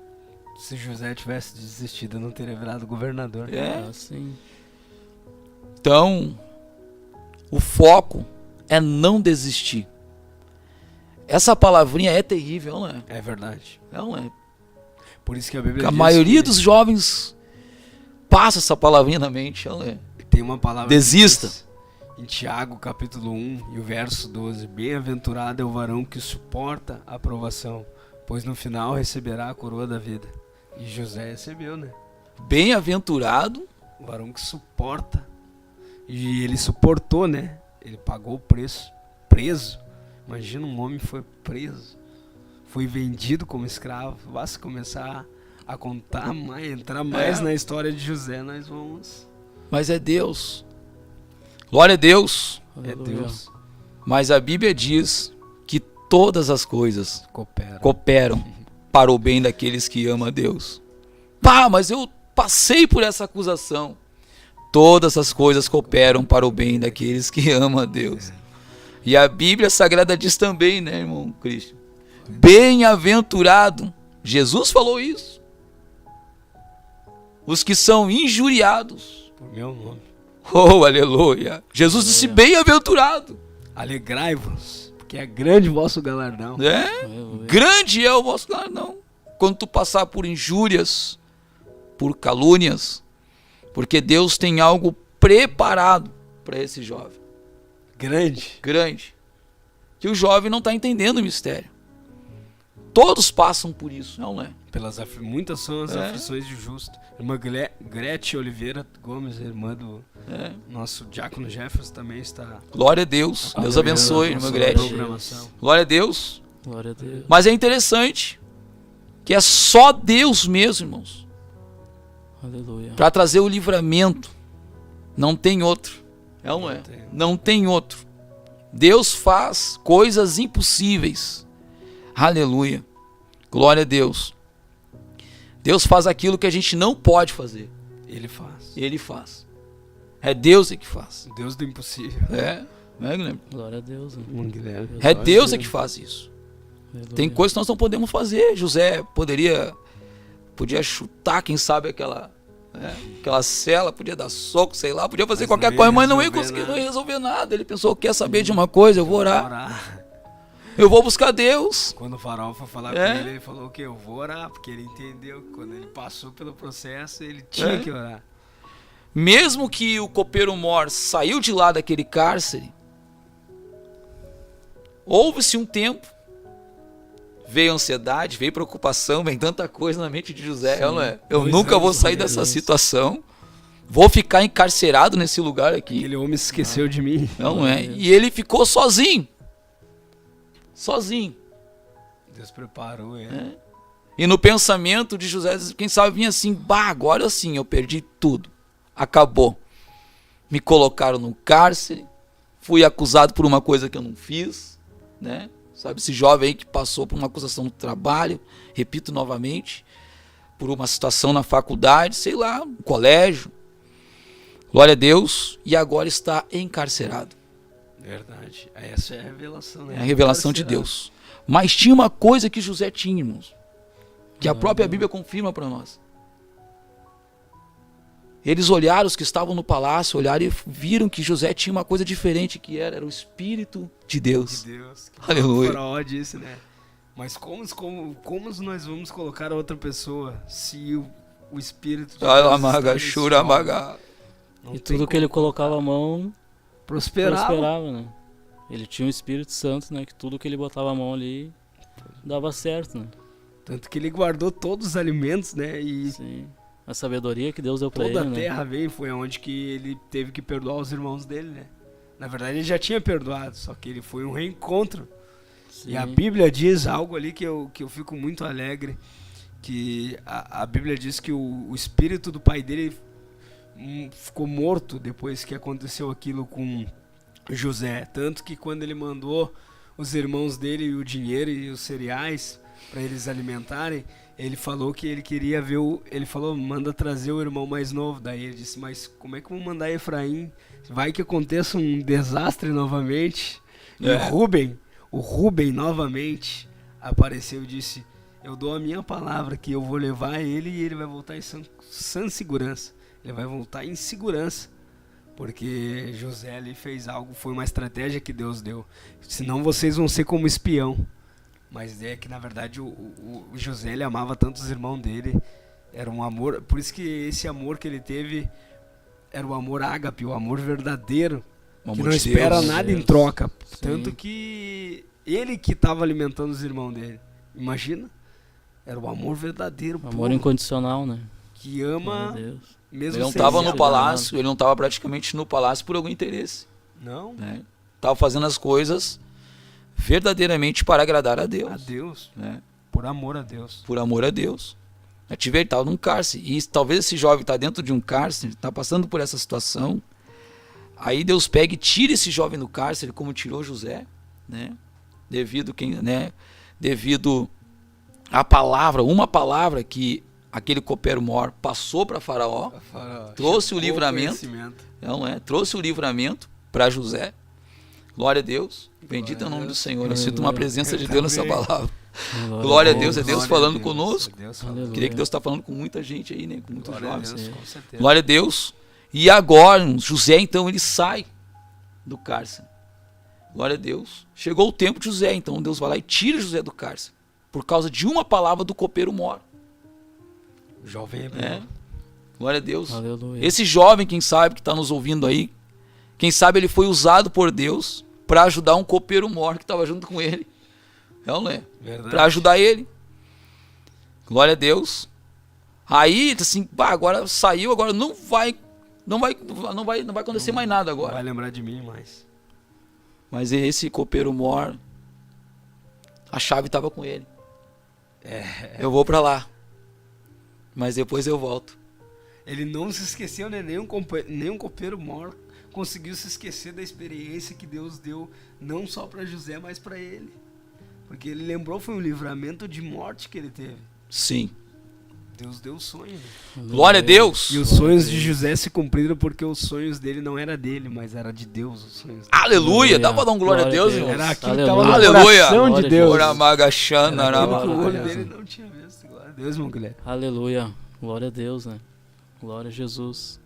Se José tivesse desistido, não teria virado governador. É. Assim. Então, o foco é não desistir. Essa palavrinha é terrível, não é? É verdade. Não é? Por isso que a Bíblia Porque a diz maioria que dos jovens passa essa palavrinha na mente, não é? tem uma palavra que Desista. diz em Tiago capítulo 1 e o verso 12: bem-aventurado é o varão que suporta a provação, pois no final receberá a coroa da vida. E José recebeu, né? Bem-aventurado. O varão que suporta. E ele suportou, né? Ele pagou o preço. Preso. Imagina, um homem foi preso. Foi vendido como escravo. Basta começar a contar mais, entrar mais na história de José, nós vamos... Mas é Deus. Glória a Deus. É Deus. Mas a Bíblia diz que todas as coisas Coopera. cooperam para o bem daqueles que amam a Deus. Pá, mas eu passei por essa acusação. Todas as coisas cooperam para o bem daqueles que amam a Deus. E a Bíblia Sagrada diz também, né, irmão Cristian? Bem-aventurado. Jesus falou isso. Os que são injuriados. Por meu nome. Oh, aleluia. Jesus disse bem-aventurado. Alegrai-vos, porque é grande o vosso galardão. É? Grande é o vosso galardão. Quando tu passar por injúrias, por calúnias, porque Deus tem algo preparado para esse jovem. Grande. Grande. Que o jovem não está entendendo o mistério. Todos passam por isso, não é? Muitas são as aflições de justo. Irmã Gretchen Oliveira Gomes, irmã do nosso diácono Jefferson, também está... Glória a Deus. Deus abençoe, irmã Gretchen. Glória a Deus. Glória a Deus. Mas é interessante que é só Deus mesmo, irmãos, Aleluia. para trazer o livramento. Não tem outro. É ou não é? Não tem outro. Deus faz coisas impossíveis. Aleluia. Glória a Deus. Deus faz aquilo que a gente não pode fazer. Ele faz. Ele faz. É Deus que faz. Deus do impossível. É, né, Guilherme? Glória a Deus. Guilherme. É Deus que faz isso. Aleluia. Tem coisas que nós não podemos fazer. José podia chutar, quem sabe, aquela cela, podia dar soco, sei lá, podia fazer qualquer coisa, mas não ia conseguir, não ia resolver nada. Ele pensou, quer saber de uma coisa, eu vou orar. Eu vou buscar Deus. Quando o faraó foi falar É. com ele, ele falou que eu vou orar, porque ele entendeu que quando ele passou pelo processo, ele tinha que orar. Mesmo que o copeiro mor saiu de lá daquele cárcere, houve-se um tempo, veio ansiedade, veio preocupação, vem tanta coisa na mente de José, Sim. não é? Eu 2 nunca vou anos, sair né? dessa situação, vou ficar encarcerado nesse lugar aqui, Aquele homem se esqueceu de mim. não é? E ele ficou sozinho, Deus preparou ele. É. E no pensamento de José, quem sabe vinha assim, bah, agora sim, eu perdi tudo, acabou. Me colocaram no cárcere, fui acusado por uma coisa que eu não fiz, né? Sabe, esse jovem aí que passou por uma acusação no trabalho, repito novamente, por uma situação na faculdade, sei lá, no colégio. Glória a Deus, e agora está encarcerado. Verdade. Essa é a revelação, né? É a revelação de Deus. Mas tinha uma coisa que José tinha, irmãos, que a própria Bíblia confirma para nós. Eles olharam, os que estavam no palácio, olharam e viram que José tinha uma coisa diferente, que era o Espírito de Deus. De Deus. Aleluia. O faraó disse, né? Mas como nós vamos colocar outra pessoa se o Espírito de Deus Alamaga, está churamaga. Não E tem tudo que ele como colocava a mão prosperava. prosperava, né? Ele tinha o Espírito Santo, né? Que tudo que ele botava a mão ali dava certo, né? Tanto que ele guardou todos os alimentos, né? E Sim. A sabedoria que Deus deu pra toda ele, a né? terra veio, foi onde que ele teve que perdoar os irmãos dele, né? Na verdade ele já tinha perdoado, só que ele foi um reencontro. Sim. E a Bíblia diz algo ali que eu fico muito alegre, que a Bíblia diz que o espírito do pai dele ficou morto depois que aconteceu aquilo com José. Tanto que quando ele mandou os irmãos dele o dinheiro e os cereais para eles alimentarem, ele falou que ele queria ver ele falou, manda trazer o irmão mais novo. Daí ele disse, mas como é que eu vou mandar Efraim? Vai que aconteça um desastre novamente. E o Rubem novamente apareceu e disse, eu dou a minha palavra que eu vou levar ele e ele vai voltar em sã segurança. Ele vai voltar em segurança. Porque José ali fez algo, foi uma estratégia que Deus deu. Senão vocês vão ser como espião. Mas é que na verdade o José, ele amava tanto os irmãos dele. Era um amor, por isso que esse amor que ele teve era o amor ágape, o amor verdadeiro. O Que amor não de espera Deus. nada em Deus. troca. Sim. Tanto que ele que estava alimentando os irmãos dele. Imagina? Era o amor verdadeiro, Amor puro, incondicional, né? que Glória a ama Deus. mesmo Ele não sem estava ser no amado. palácio, ele não estava praticamente no palácio por algum interesse. Não, Né? Estava fazendo as coisas verdadeiramente para agradar a Deus. a Deus, Né? por amor a Deus. Por amor a Deus. A gente vê, ele estava num cárcere. E talvez esse jovem está dentro de um cárcere, está passando por essa situação. Aí Deus pega e tira esse jovem do cárcere, como tirou José, né? Devido à palavra, uma palavra que aquele copeiro mor passou para Faraó, trouxe o livramento. Não é? Trouxe o livramento para José. Glória a Deus. Bendito é o nome do Senhor. Eu sinto uma presença de Deus nessa palavra. Glória a Deus, é Deus falando conosco. Queria que Deus está falando com muita gente aí, né? Com muitos jovens. Com certeza. Glória a Deus. E agora, José, então, ele sai do cárcere. Glória a Deus. Chegou o tempo de José, então Deus vai lá e tira José do cárcere. Por causa de uma palavra do copeiro mor. O jovem hebreu. É. Glória a Deus. Aleluia. Esse jovem, quem sabe, que está nos ouvindo aí, quem sabe ele foi usado por Deus para ajudar um copeiro mor que estava junto com ele. Não é? Verdade. Para ajudar ele. Glória a Deus. Aí, assim, pá, agora saiu, agora não vai acontecer mais nada Não agora. vai lembrar de mim mais. Mas esse copeiro mor, a chave estava com ele. Eu vou para lá. Mas depois eu volto. Ele não se esqueceu, né? Nenhum copeiro mor conseguiu se esquecer da experiência que Deus deu, não só para José, mas para ele. Porque ele lembrou, foi um livramento de morte que ele teve. Sim. Deus deu o sonho. Né? Glória a Deus. E os sonhos de José se cumpriram porque os sonhos dele não era dele, mas era de Deus os sonhos dele. Aleluia. Dá para dar um glória a Deus, irmão? Era aquilo que Aleluia. estava no Aleluia. coração de Glória a Deus. Deus. Oramagachana, Era aquilo que o olho oramagachana. dele não tinha visto. Glória a Deus, meu Guilherme. Aleluia. Glória a Deus, né? Glória a Jesus.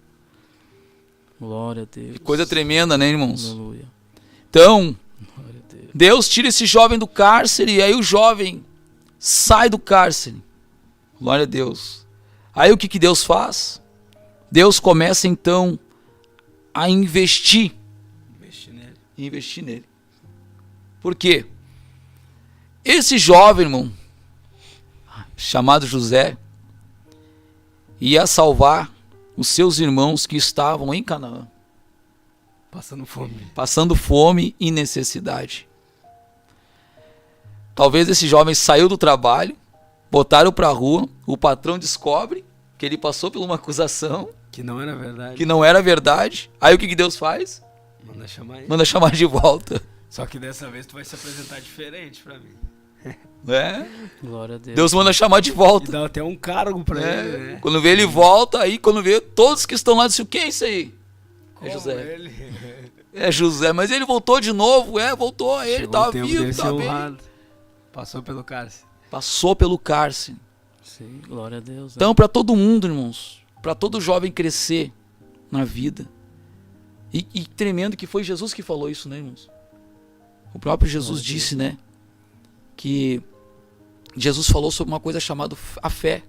Glória a Deus. Que coisa tremenda, né, irmãos? Aleluia. Então, Glória a Deus. Deus tira esse jovem do cárcere e aí o jovem sai do cárcere. Glória a Deus. Aí o que Deus faz? Deus começa então a investir nele. Por quê? Esse jovem, irmão, chamado José, ia salvar os seus irmãos que estavam em Canaã, passando fome e necessidade. Talvez esse jovem saiu do trabalho, botaram para a rua, o patrão descobre que ele passou por uma acusação Que não era verdade. que não era verdade. Aí o que Deus faz? Manda chamar de volta. Só que dessa vez tu vai se apresentar diferente pra mim. É? Glória a Deus. Deus manda chamar de E volta. dá até um cargo pra ele, né? Quando vê ele volta, aí quando vê todos que estão lá, dizem, o que é isso aí? Como É José. ele. É José, mas ele voltou de novo, voltou, ele Chegou tava o tempo vivo, dele ser tava bem. honrado. Passou pelo cárcere. Passou pelo cárcere. Sim, glória a Deus. Então, para todo mundo, irmãos, para todo jovem crescer na vida, e tremendo que foi Jesus que falou isso, né, irmãos? O próprio Jesus disse, né, que Jesus falou sobre uma coisa chamada a fé,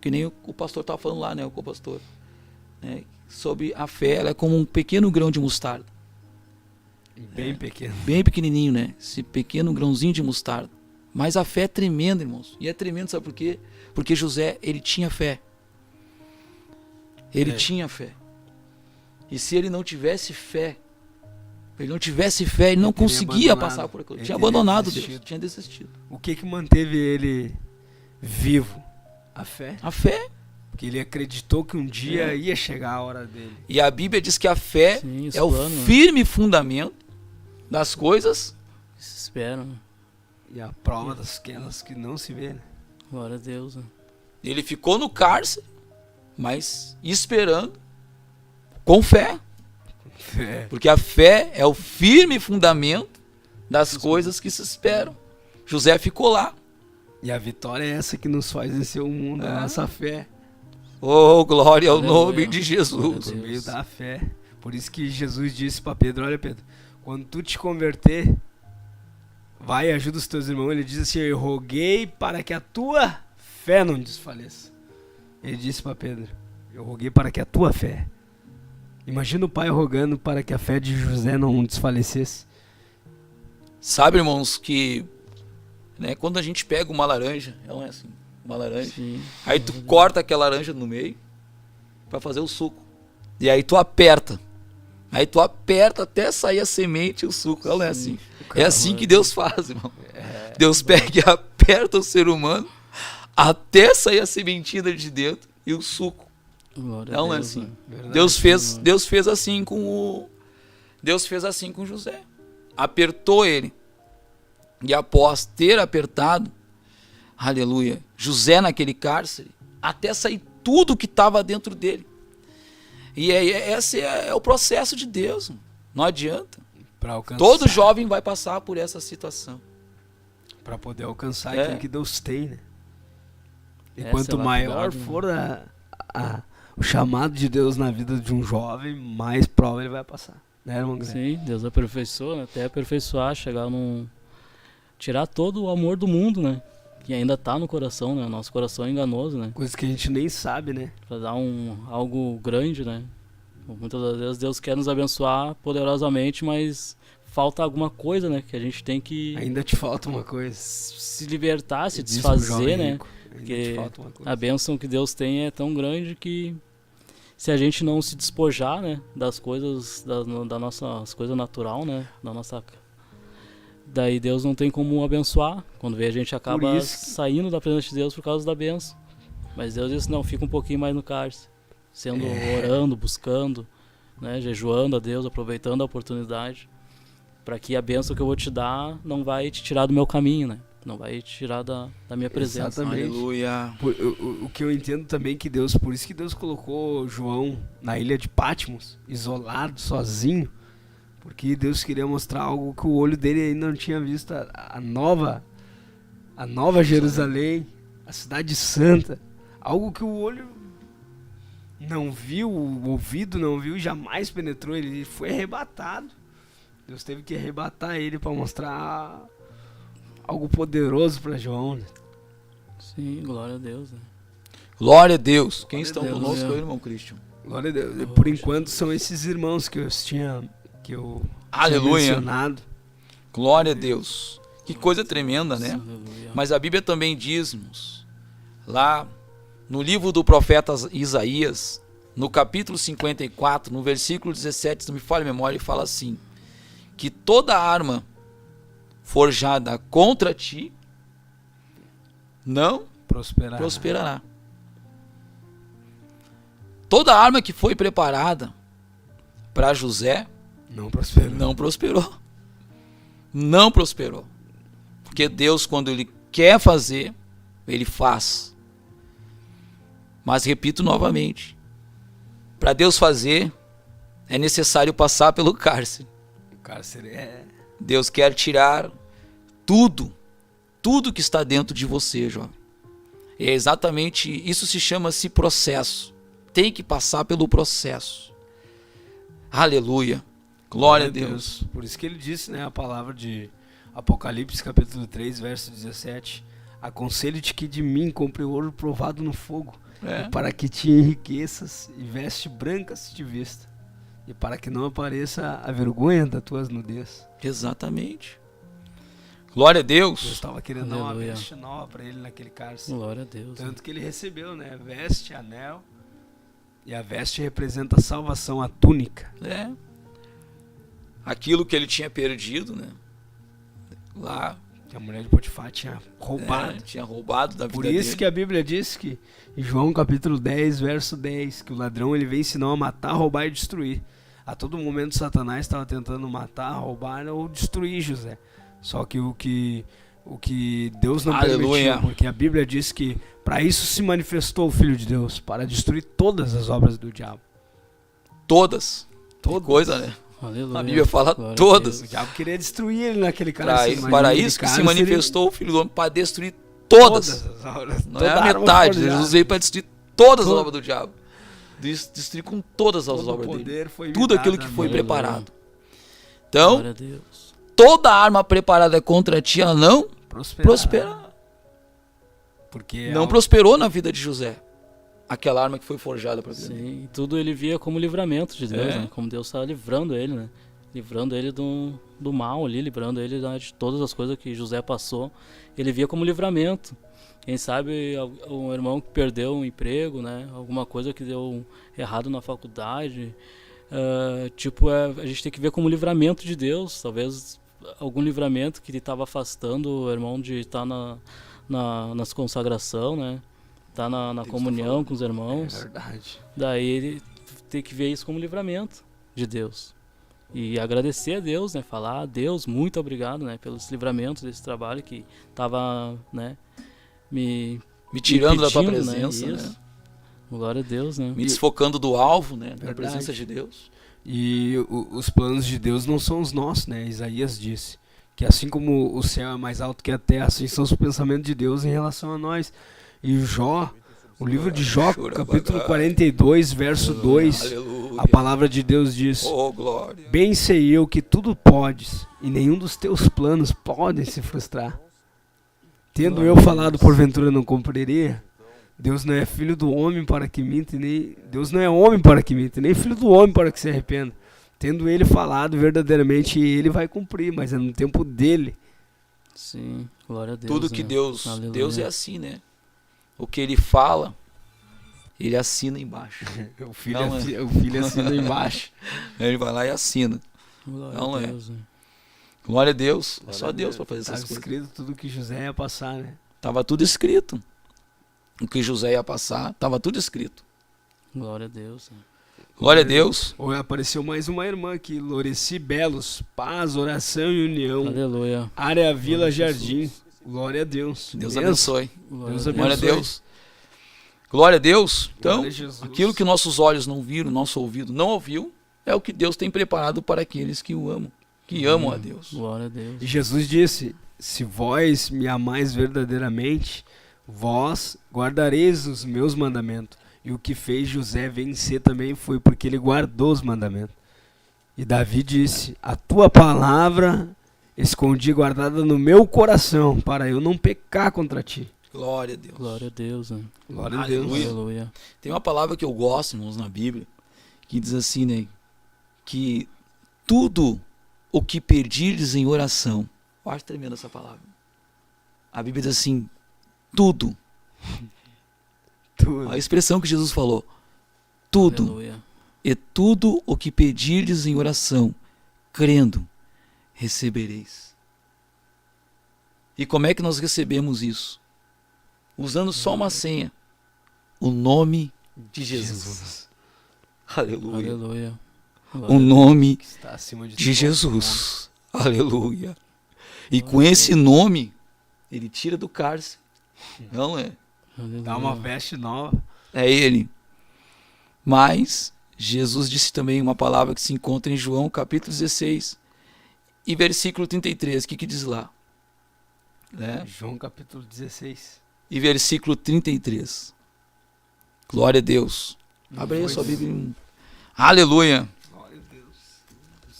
que nem o pastor estava falando lá, né, o co-pastor, né, sobre a fé, ela é como um pequeno grão de mostarda. Bem pequeno. Bem pequenininho, né, esse pequeno grãozinho de mostarda. Mas a fé é tremenda, irmãos, e é tremendo, sabe por quê? Porque José, ele tinha fé. Ele tinha fé. E se ele não tivesse fé, ele não conseguia passar por aquilo. Ele tinha abandonado Deus, tinha desistido. O que manteve ele vivo? A fé. A fé. Porque ele acreditou que um dia ia chegar a hora dele. E a Bíblia diz que a fé Sim, é o plano, né? firme fundamento das coisas. Se espera, né? E a prova daquelas que não se vê, né? Glória a Deus. Né? Ele ficou no cárcere, mas esperando, com fé. É. Porque a fé é o firme fundamento das coisas que se esperam. José ficou lá. E a vitória é essa que nos faz vencer o mundo, a nossa fé. Oh, glória ao Aleluia. nome de Jesus. Por meio da fé. Por isso que Jesus disse para Pedro, olha Pedro, quando tu te converter, vai e ajuda os teus irmãos. Ele diz assim, eu roguei para que a tua fé não desfaleça. Ele disse para Pedro, eu roguei para que a tua fé. Imagina o pai rogando para que a fé de José não desfalecesse. Sabe, irmãos, que né, quando a gente pega uma laranja, ela é assim, uma laranja, Sim. aí tu corta aquela laranja no meio para fazer o suco. E aí tu aperta. Aí tu aperta até sair a semente e o suco. Ela é assim. É assim que Deus faz, irmão. Deus pega e aperta o ser humano até sair a sementinha de dentro e o suco. Glória Não a é Deus. assim. Né? Verdade. Deus fez assim com José. Apertou ele. E após ter apertado, aleluia, José naquele cárcere, até sair tudo que estava dentro dele. E esse é o processo de Deus. Não adianta. Pra alcançar, Todo jovem vai passar por essa situação. para poder alcançar É. aquilo que Deus tem, né? E Essa quanto é a maior lapidade, né? for o chamado de Deus na vida de um jovem, mais prova ele vai passar. Né, irmão Guilherme? Sim, Deus aperfeiçoa, né? Até aperfeiçoar, chegar num... Tirar todo o amor do mundo, né? Que ainda tá no coração, né? Nosso coração é enganoso, né? Coisa que a gente nem sabe, né? Pra dar algo grande, né? Muitas das vezes Deus quer nos abençoar poderosamente, mas falta alguma coisa, né? Que a gente tem que Ainda te falta uma coisa. se libertar, se Diz pro jovem desfazer, né? rico, ainda te Porque falta uma coisa. a bênção que Deus tem é tão grande que se a gente não se despojar, né, das coisas, da nossa as coisas natural, né, da nossa, daí Deus não tem como abençoar. Quando vê a gente acaba isso que- saindo da presença de Deus por causa da bênção. Mas Deus disse não, fica um pouquinho mais no cárcere, sendo orando, buscando, né, jejuando a Deus, aproveitando a oportunidade, para que a bênção que eu vou te dar não vai te tirar do meu caminho, né? Não vai te tirar da minha presença. Exatamente. Aleluia. O que eu entendo também que Deus, por isso que Deus colocou João na ilha de Patmos, isolado, sozinho, porque Deus queria mostrar algo que o olho dele ainda não tinha visto, a nova Jerusalém, a cidade santa, algo que o olho não viu, o ouvido não viu e jamais penetrou, ele foi arrebatado Deus teve que arrebatar ele para mostrar algo poderoso para João, né? Sim, glória a Deus, né? Glória a Deus. Quem Glória a estão Deus, conosco, né? irmão Christian? Glória a Deus. Por enquanto são esses irmãos que eu tinha Aleluia. mencionado. Glória a Deus. Que coisa tremenda, né? Aleluia. Mas a Bíblia também diz, irmãos, lá no livro do profeta Isaías, no capítulo 54, no versículo 17, se não me falha a memória, ele fala assim, que toda arma forjada contra ti não prosperará. Toda arma que foi preparada para José Não prosperou. não prosperou. Não prosperou. Porque Deus, quando Ele quer fazer, Ele faz. Mas repito novamente, para Deus fazer, é necessário passar pelo cárcere. O cárcere é... Deus quer tirar tudo que está dentro de você, jovem. É exatamente, isso se chama-se processo. Tem que passar pelo processo. Aleluia. Glória a Deus. Por isso que ele disse, né, a palavra de Apocalipse, capítulo 3, verso 17. Aconselho-te que de mim compre ouro provado no fogo, É. para que te enriqueças e veste branca se te vista, e para que não apareça a vergonha da tua nudez. Exatamente. Glória a Deus Deus. estava querendo dar uma Aleluia. veste nova para ele naquele cárcere. Glória a Deus. Tanto que ele recebeu, né, veste, anel, e a veste representa a salvação, a túnica. É. Aquilo que ele tinha perdido, né? Lá, Que a mulher de Potifar tinha roubado. tinha roubado da vida Por isso dele. que a Bíblia diz que, em João capítulo 10, verso 10, que o ladrão ele vem senão a matar, roubar e destruir. A todo momento Satanás estava tentando matar, roubar ou destruir José. Só que o que Deus não Aleluia. permitiu, porque a Bíblia diz que para isso se manifestou o Filho de Deus, para destruir todas as obras do diabo. Todas. Todas. Que coisa, né? Aleluia. A Bíblia fala Glória a todas. O diabo queria destruir ele naquele Para cárcere. isso que se manifestou o Filho do Homem, para destruir todas. as obras. Não Toda é a arma metade. forjada. Jesus veio para destruir todas as Todo- obras do diabo. Destruir com todas as Todo obras dele. poder foi Tudo me aquilo dado que a foi mim. preparado. Então, Glória a Deus. toda arma preparada contra ti, ela não prosperará. Porque Não prosperou na vida de José. Aquela arma que foi forjada para ele. Sim, tudo ele via como livramento de Deus, É. né? Como Deus estava livrando ele, né? Livrando ele do mal ali, livrando ele de todas as coisas que José passou. Ele via como livramento. Quem sabe um irmão que perdeu um emprego, né? Alguma coisa que deu errado na faculdade. A gente tem que ver como livramento de Deus. Talvez algum livramento que ele estava afastando o irmão de estar nas consagração, né? Tá na comunhão com os É irmãos. verdade. Daí ele tem que ver isso como livramento de Deus. E agradecer a Deus, né? Falar, Deus, muito obrigado, né? Pelos livramentos desse trabalho que tava, né? Me tirando da tua impedindo, presença, né? né? Isso. Glória a Deus, né? Me desfocando do alvo, né? Da Verdade. presença de Deus. E os planos de Deus não são os nossos, né? Isaías disse que assim como o céu é mais alto que a terra, assim são os pensamentos de Deus em relação a nós. E o livro de Jó, capítulo 42, verso 2, Aleluia. a palavra de Deus diz: Oh, glória. bem sei eu que tudo podes, e nenhum dos teus planos podem se frustrar. Tendo eu falado, porventura não cumpriria. Deus não é filho do homem para que minta, nem Deus não é homem para que minta, nem filho do homem para que se arrependa. Tendo ele falado verdadeiramente, ele vai cumprir, mas é no tempo dele. Sim, glória a Deus. Tudo que né? Deus Aleluia. é assim, né? O que ele fala, ele assina embaixo. O filho, Não, o filho assina embaixo. Ele vai lá e assina. Glória Não a é. Deus, né? Glória a Deus. É só Deus para fazer Estava essas coisas. escrito tudo que José ia passar, né? Tava tudo escrito. O que José ia passar, tava tudo escrito. Glória a Deus. Né? Glória a Deus. Ou apareceu mais uma irmã aqui, Loreci Belos, paz, oração e união. Aleluia. Área Vila Glória a Jardim. Jesus. Glória a Deus. Deus Benção. abençoe. Glória Deus a Glória a abençoe. Deus. Glória a Deus. Então, Glória a Jesus. aquilo que nossos olhos não viram, nosso ouvido não ouviu, é o que Deus tem preparado para aqueles que o amam, que amam a Deus. Glória a Deus. E Jesus disse: se vós me amais verdadeiramente, vós guardareis os meus mandamentos. E o que fez José vencer também foi porque ele guardou os mandamentos. E Davi disse: a tua palavra escondi guardada no meu coração, para eu não pecar contra ti. Glória a Deus. Glória a Deus, né? Glória a Deus. Aleluia. Aleluia. Tem uma palavra que eu gosto, irmãos, na Bíblia, que diz assim, né? Que tudo o que pedirdes em oração. Eu acho tremenda essa palavra. A Bíblia diz assim, tudo. Tudo. A expressão que Jesus falou. Tudo. Aleluia. E tudo o que pedirdes em oração, crendo, recebereis. E como é que nós recebemos isso? Usando só uma senha. O nome de Jesus. Aleluia. Aleluia. O nome Que está acima de todo Jesus. Aleluia. E com esse nome, ele tira do cárcere. Não é? nome. Dá uma veste nova. É ele. Mas Jesus disse também uma palavra que se encontra em João capítulo 16 e versículo 33. O que diz lá? Né? João capítulo 16. E versículo 33. Glória a Deus. Abre aí a sua Pois. Bíblia. Aleluia. Glória a Deus.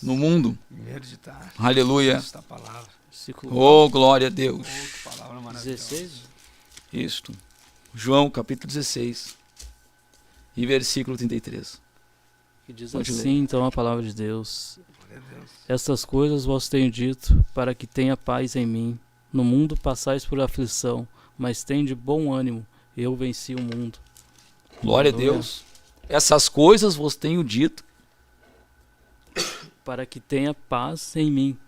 No mundo. Primeiro de tarde. Aleluia. Esta palavra. Versículo Oh, glória a Deus. Que palavra maravilhosa. 16. Isto. João capítulo 16 e versículo 33. Que diz Pode ler. assim, então, a palavra de Deus. Glória a Deus. Estas coisas vos tenho dito, para que tenha paz em mim. No mundo passais por aflição, mas tende bom ânimo. Eu venci o mundo. Glória a Aleluia. Deus. Essas coisas vos tenho dito Para que tenha paz em mim.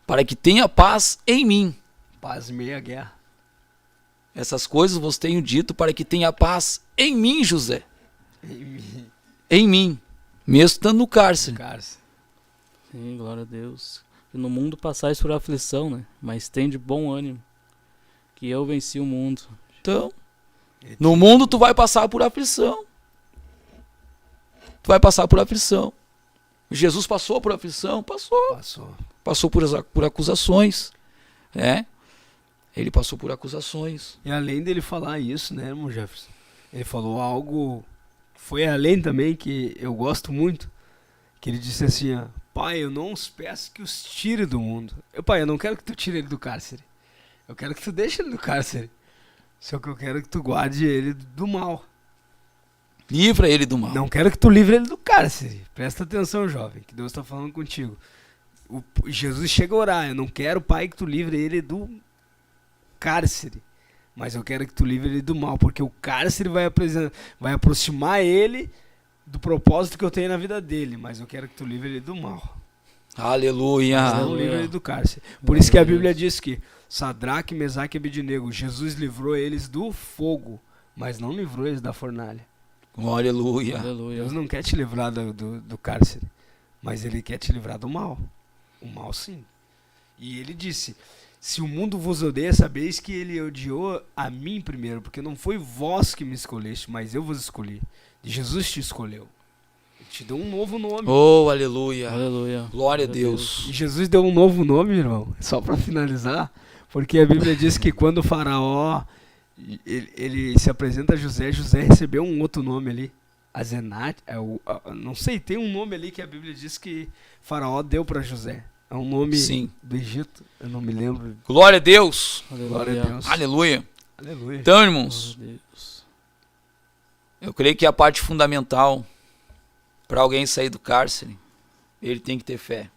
para que tenha paz em mim. Paz meia guerra. Essas coisas vos tenho dito para que tenha paz em mim, José. Em mim. Em mim. Mesmo estando no cárcere. Cárcere. Sim, glória a Deus. Que no mundo passais por aflição, né? Mas tende bom ânimo. Que eu venci o mundo. Então, no mundo tu vai passar por aflição. Tu vai passar por aflição. Jesus passou por aflição? Passou. Passou. Passou por acusações. É. Ele passou por acusações. E além dele falar isso, né, irmão Jefferson? Ele falou algo. Foi além também, que eu gosto muito. Que ele disse assim, ó, pai, eu não os peço que os tire do mundo. Pai, eu não quero que tu tire ele do cárcere. Eu quero que tu deixe ele do cárcere. Só que eu quero que tu guarde ele do mal. Livra ele do mal. Não quero que tu livre ele do cárcere. Presta atenção, jovem, que Deus está falando contigo. Jesus chega a orar. Eu não quero, pai, que tu livre ele do cárcere. Mas eu quero que tu livre ele do mal. Porque o cárcere vai aproximar ele do propósito que eu tenho na vida dele. Mas eu quero que tu livre ele do mal. Aleluia. Não Aleluia. livre ele do cárcere. Por Glória isso que a a Bíblia Deus. diz que Sadraque, Mesaque e Abednego, Jesus livrou eles do fogo, mas não livrou eles da fornalha. Aleluia. Aleluia. Deus não quer te livrar do cárcere, mas Ele quer te livrar do mal. O mal, sim. E Ele disse, se o mundo vos odeia, sabeis que Ele odiou a mim primeiro, porque não foi vós que me escolheste, mas eu vos escolhi. E Jesus te escolheu. Ele te deu um novo nome. Oh, aleluia. Aleluia. Glória a Deus. E Jesus deu um novo nome, irmão, só para finalizar, porque a Bíblia diz que quando o faraó ele se apresenta a José, José recebeu um outro nome ali, Azenat, não sei, tem um nome ali que a Bíblia diz que faraó deu para José. É um nome Sim. do Egito, eu não me lembro. Glória a Deus. Glória a Deus. Aleluia. Aleluia. Então, irmãos, Glória a Deus. eu creio que a parte fundamental para alguém sair do cárcere, ele tem que ter fé.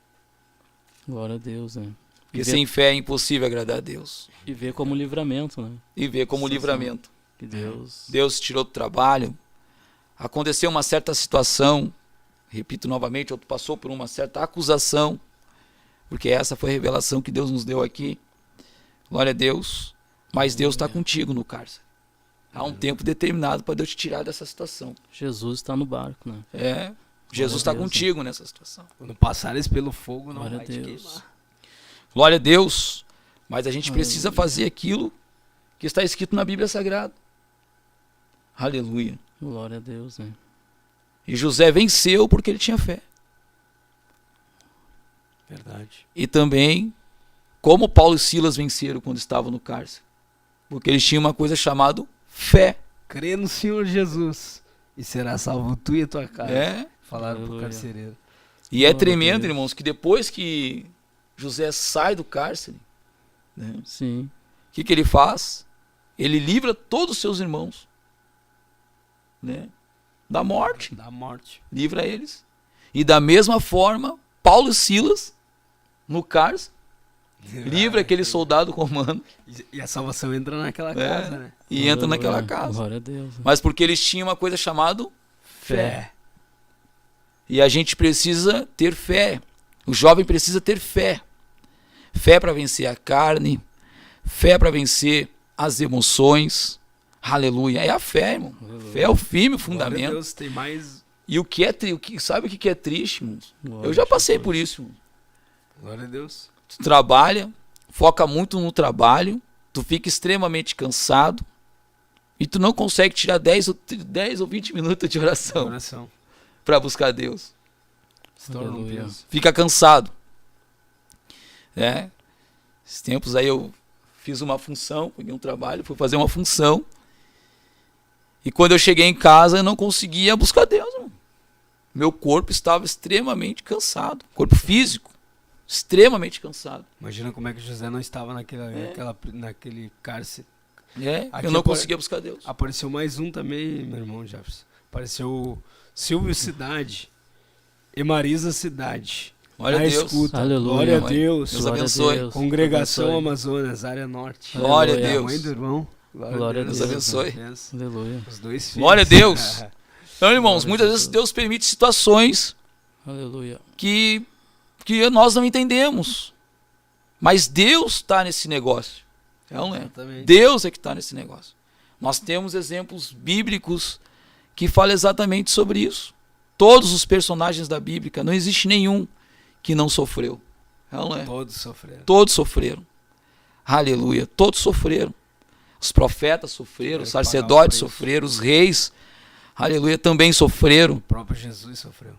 Glória a Deus, né? Porque sem fé é impossível agradar a Deus. E ver como livramento, né? E ver como Sim, livramento. Que Deus. Deus te tirou do trabalho. Aconteceu uma certa situação. Repito novamente, ou tu passou por uma certa acusação. Porque essa foi a revelação que Deus nos deu aqui. Glória a Deus. Mas Deus está contigo no cárcere. Há um tempo determinado para Deus te tirar dessa situação. Jesus está no barco, né? É. Jesus está Deus, contigo nessa situação. Quando passares pelo fogo, não Glória vai a te Deus. queimar. Glória a Deus. Mas a gente Aleluia. precisa fazer aquilo que está escrito na Bíblia Sagrada. Aleluia. Glória a Deus, né? E José venceu porque ele tinha fé. Verdade. E também, como Paulo e Silas venceram quando estavam no cárcere. Porque eles tinham uma coisa chamada fé. Crê no Senhor Jesus e será salvo tu e a tua casa. É. Falaram pro Aleluia. carcereiro. E é Glória a tremendo, Deus. irmãos, que depois que José sai do cárcere, né, Sim. o que ele faz? Ele livra todos os seus irmãos, né, da morte. Da morte. Livra eles. E da mesma forma, Paulo e Silas, no cárcere, livra aquele soldado romano E a salvação entra naquela casa, né? e entra Glória- naquela casa. Glória a Deus. Mas porque eles tinham uma coisa chamada Fé. E a gente precisa ter fé. O jovem precisa ter fé. Fé para vencer a carne, fé para vencer as emoções. Aleluia. É a fé, irmão. Aleluia. Fé é o firme Glória a fundamento. Deus, tem mais. E o que é sabe o que é triste, irmãos? Glória Eu já a passei Jesus. por isso, irmão. Glória a Deus. Tu trabalha, foca muito no trabalho, tu fica extremamente cansado e tu não consegue tirar 10 ou 20 minutos de oração Oração. para buscar Deus. Se torna um Aleluia. peso. Fica cansado. Esses tempos aí eu fiz uma função, peguei um trabalho, fui fazer uma função. E quando eu cheguei em casa, eu não conseguia buscar Deus, irmão. Meu corpo estava extremamente cansado. Corpo físico, extremamente cansado. Imagina como é que José não estava naquele cárcere. Aqui Eu não apare- conseguia buscar Deus. Apareceu mais um também, meu irmão Jefferson. Apareceu Silvio Cidade e Marisa Cidade. Glória a Na Deus. escuta. Aleluia, Glória a mãe. Deus. Deus Glória a abençoe. Deus. Congregação Abençoe. Amazonas, área norte. Glória a Aleluia. Deus. Mãe do irmão. Glória a Deus Deus. abençoe. Aleluia. Os dois filhos. Glória a Deus. Então, irmãos, Glória a muitas vezes Jesus. Deus permite situações Aleluia. que nós não entendemos. Mas Deus está nesse negócio. Não é? Exatamente. Deus é que está nesse negócio. Nós temos exemplos bíblicos que falam exatamente sobre isso. Todos os personagens da Bíblia, não existe nenhum que não sofreu. Não é? Todos sofreram. Todos sofreram. Aleluia. Todos sofreram. Os profetas sofreram, os Tiveram que pagar o sacerdotes preço. sofreram, os reis, aleluia, também sofreram. O próprio Jesus sofreu.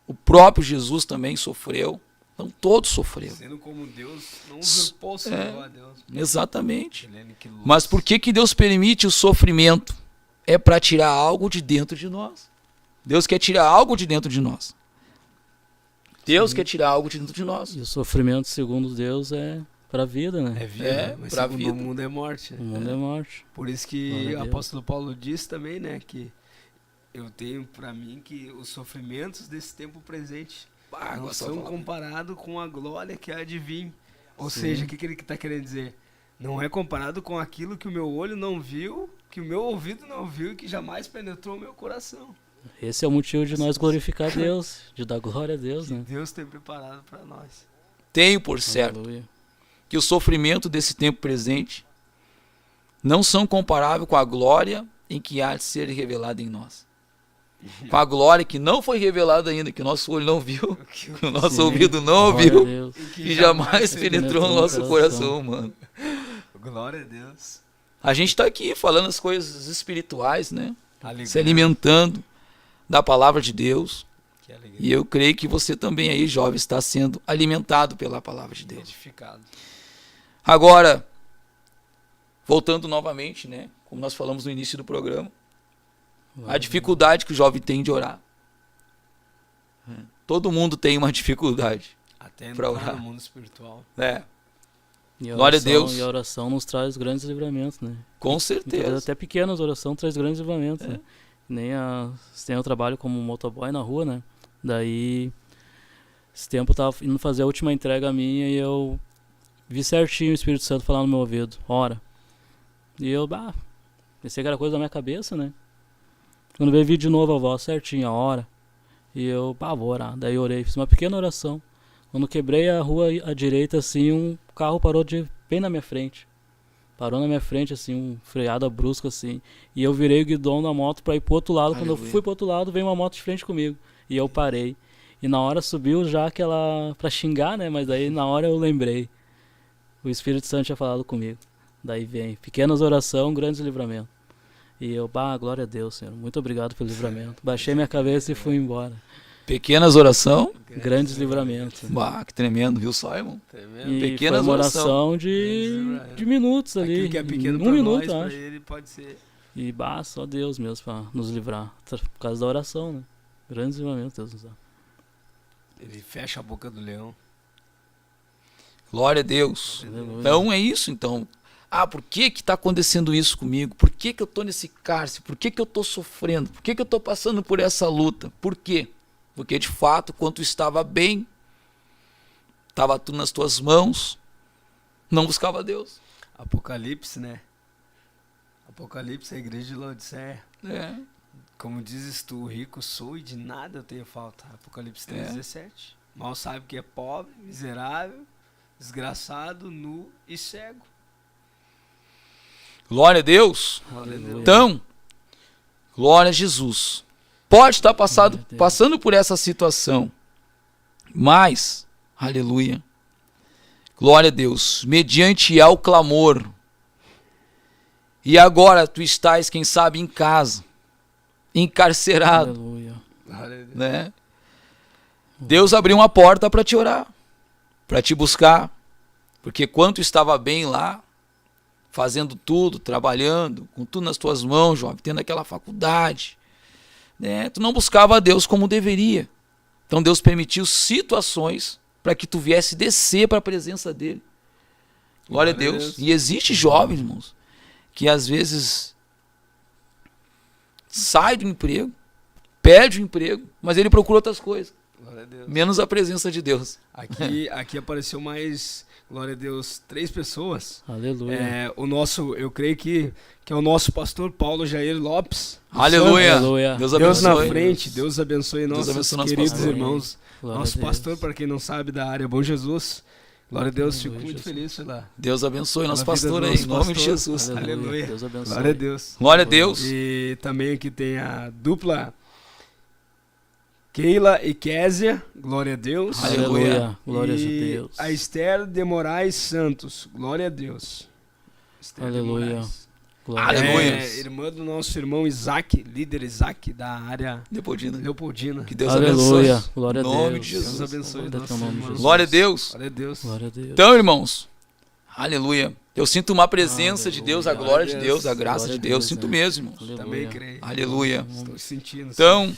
O próprio Jesus também sofreu. Então todos sofreram. Sendo como Deus, não usurpou o Senhor a Deus. Exatamente. Ele aniquilou. Mas por que Deus permite o sofrimento? É para tirar algo de dentro de nós. Deus quer tirar algo de dentro de nós. Deus quer tirar algo de dentro de nós. E o sofrimento, segundo Deus, é para a vida, né? É vida, É, mas pra segundo vida. o mundo é morte. O né? mundo é morte. Por isso que Glória a o Deus. apóstolo Paulo diz também, né, que eu tenho pra mim que os sofrimentos desse tempo presente não são comparados com a glória que há de vir. Ou Sim. seja, o que ele está querendo dizer? Não é comparado com aquilo que o meu olho não viu, que o meu ouvido não viu e que jamais penetrou o meu coração. Esse é o motivo de nós glorificar Deus, de dar glória a Deus, Que né? Deus tem preparado para nós. Tenho por certo Aleluia. que o sofrimento desse tempo presente não são comparáveis com a glória em que há de ser revelada em nós. Com a glória que não foi revelada ainda, que o nosso olho não viu, que o nosso Sim. ouvido não Glória a ouviu Deus. e jamais penetrou no nosso coração, mano. Glória a Deus. A gente está aqui falando as coisas espirituais, né? Alegria. Se alimentando da palavra de Deus. Que alegria. E eu creio que você também aí, jovem, está sendo alimentado pela palavra de Deus. Edificado. Agora, voltando novamente, né? Como nós falamos no início do programa, a dificuldade que o jovem tem de orar. Todo mundo tem uma dificuldade, Até Pra entrar orar. no mundo espiritual. né? E a Glória a oração- Deus. E a oração nos traz grandes livramentos, né? Com Muitas vezes certeza. até pequenas orações traz grandes livramentos, É. né? Nem tem o trabalho como motoboy na rua, né? Daí, esse tempo eu tava indo fazer a última entrega minha e eu vi certinho o Espírito Santo falar no meu ouvido, ora. E eu, pensei que era coisa da minha cabeça, né? Quando veio vir de novo a voz certinho, a hora. E eu, vou orar. Daí eu orei, fiz uma pequena oração. Quando quebrei a rua à direita, assim, um carro parou bem na minha frente. Parou na minha frente, assim, um freada brusca, assim. E eu virei o guidão da moto pra ir pro outro lado. Quando eu Aleluia. fui pro outro lado, veio uma moto de frente comigo. E eu parei. E na hora subiu já aquela... pra xingar, né? Mas daí na hora eu lembrei. O Espírito Santo tinha falado comigo. Daí vem, pequenas orações, grandes livramentos. E eu, glória a Deus, Senhor. Muito obrigado pelo livramento. Baixei minha cabeça e fui embora. Pequenas orações. Grandes livramentos. Que tremendo, viu só, irmão? Tremendo. E Pequenas foi uma oração. oração Grandes de minutos ali. Aquilo que é pequeno um pra minuto, nós, acho. pra ele pode ser. E só Deus mesmo pra nos livrar. Por causa da oração, né? Grandes livramentos Deus nos dá. Ele fecha a boca do leão. Glória a Deus. Aleluia. Então é isso, então. Por que que está acontecendo isso comigo? Por que que eu estou nesse cárcere? Por que que eu estou sofrendo? Por que que eu estou passando por essa luta? Por quê? Porque de fato, quando tu estava bem, estava tudo nas tuas mãos, não buscava Deus. Apocalipse, né? Apocalipse é a igreja de Laodiceia. É. Como dizes tu, rico sou e de nada eu tenho falta. Apocalipse 3,17. Mal sabe que é pobre, miserável, desgraçado, nu e cego. Glória a Deus. Aleluia. Então, glória a Jesus. Pode estar passando por essa situação, mas, aleluia, glória a Deus, mediante ao clamor. E agora tu estás, quem sabe, em casa, encarcerado, Aleluia. né? Deus abriu uma porta para te orar, para te buscar, porque quando tu estava bem lá, fazendo tudo, trabalhando, com tudo nas tuas mãos, jovem, tendo aquela faculdade, né? Tu não buscava a Deus como deveria. Então Deus permitiu situações para que tu viesse descer para a presença dele. Glória a Deus. E existe jovens, irmãos, que às vezes sai do emprego, perde o emprego, mas ele procura outras coisas, Glória a Deus. menos a presença de Deus. Aqui apareceu mais, glória a Deus, 3 pessoas. Aleluia. Eu creio que é o nosso pastor Paulo Jair Lopes. Aleluia. Aleluia. Deus Deus na abençoe. frente, Deus abençoe nossos abençoe nosso queridos pastor. irmãos. Glória Nosso a Deus. pastor, para quem não sabe, da área Bom Jesus. Glória a Deus, fico Aleluia, muito Jesus. feliz pela. Deus abençoe nosso Pela vida pastor do aí, nosso em nome de pastor. Jesus. Aleluia. Deus abençoe. Glória a Deus. Glória a Deus. E também aqui tem a dupla Keila e Késia, glória a Deus. Aleluia. Glórias a E Deus. a Esther de Moraes Santos, glória a Deus. Esther de Aleluia. Moraes. Glória a Aleluia. Deus. Irmã do nosso irmão Isaac, líder Isaac da área Leopoldina. Leopoldina. Que Deus Aleluia. abençoe. Glória a Em nome Deus. de Jesus. Deus abençoe Glória nossos ao nome de irmãos. Jesus. Glória a Deus. Glória a Deus. Glória a Deus. Então, irmãos, aleluia. Eu sinto uma presença de Aleluia. Deus, a glória de Glória a Deus, a graça Glória de a Deus. Deus, Sinto né? mesmo, irmãos. Aleluia. Também creio. Aleluia. Estou sentindo. Então,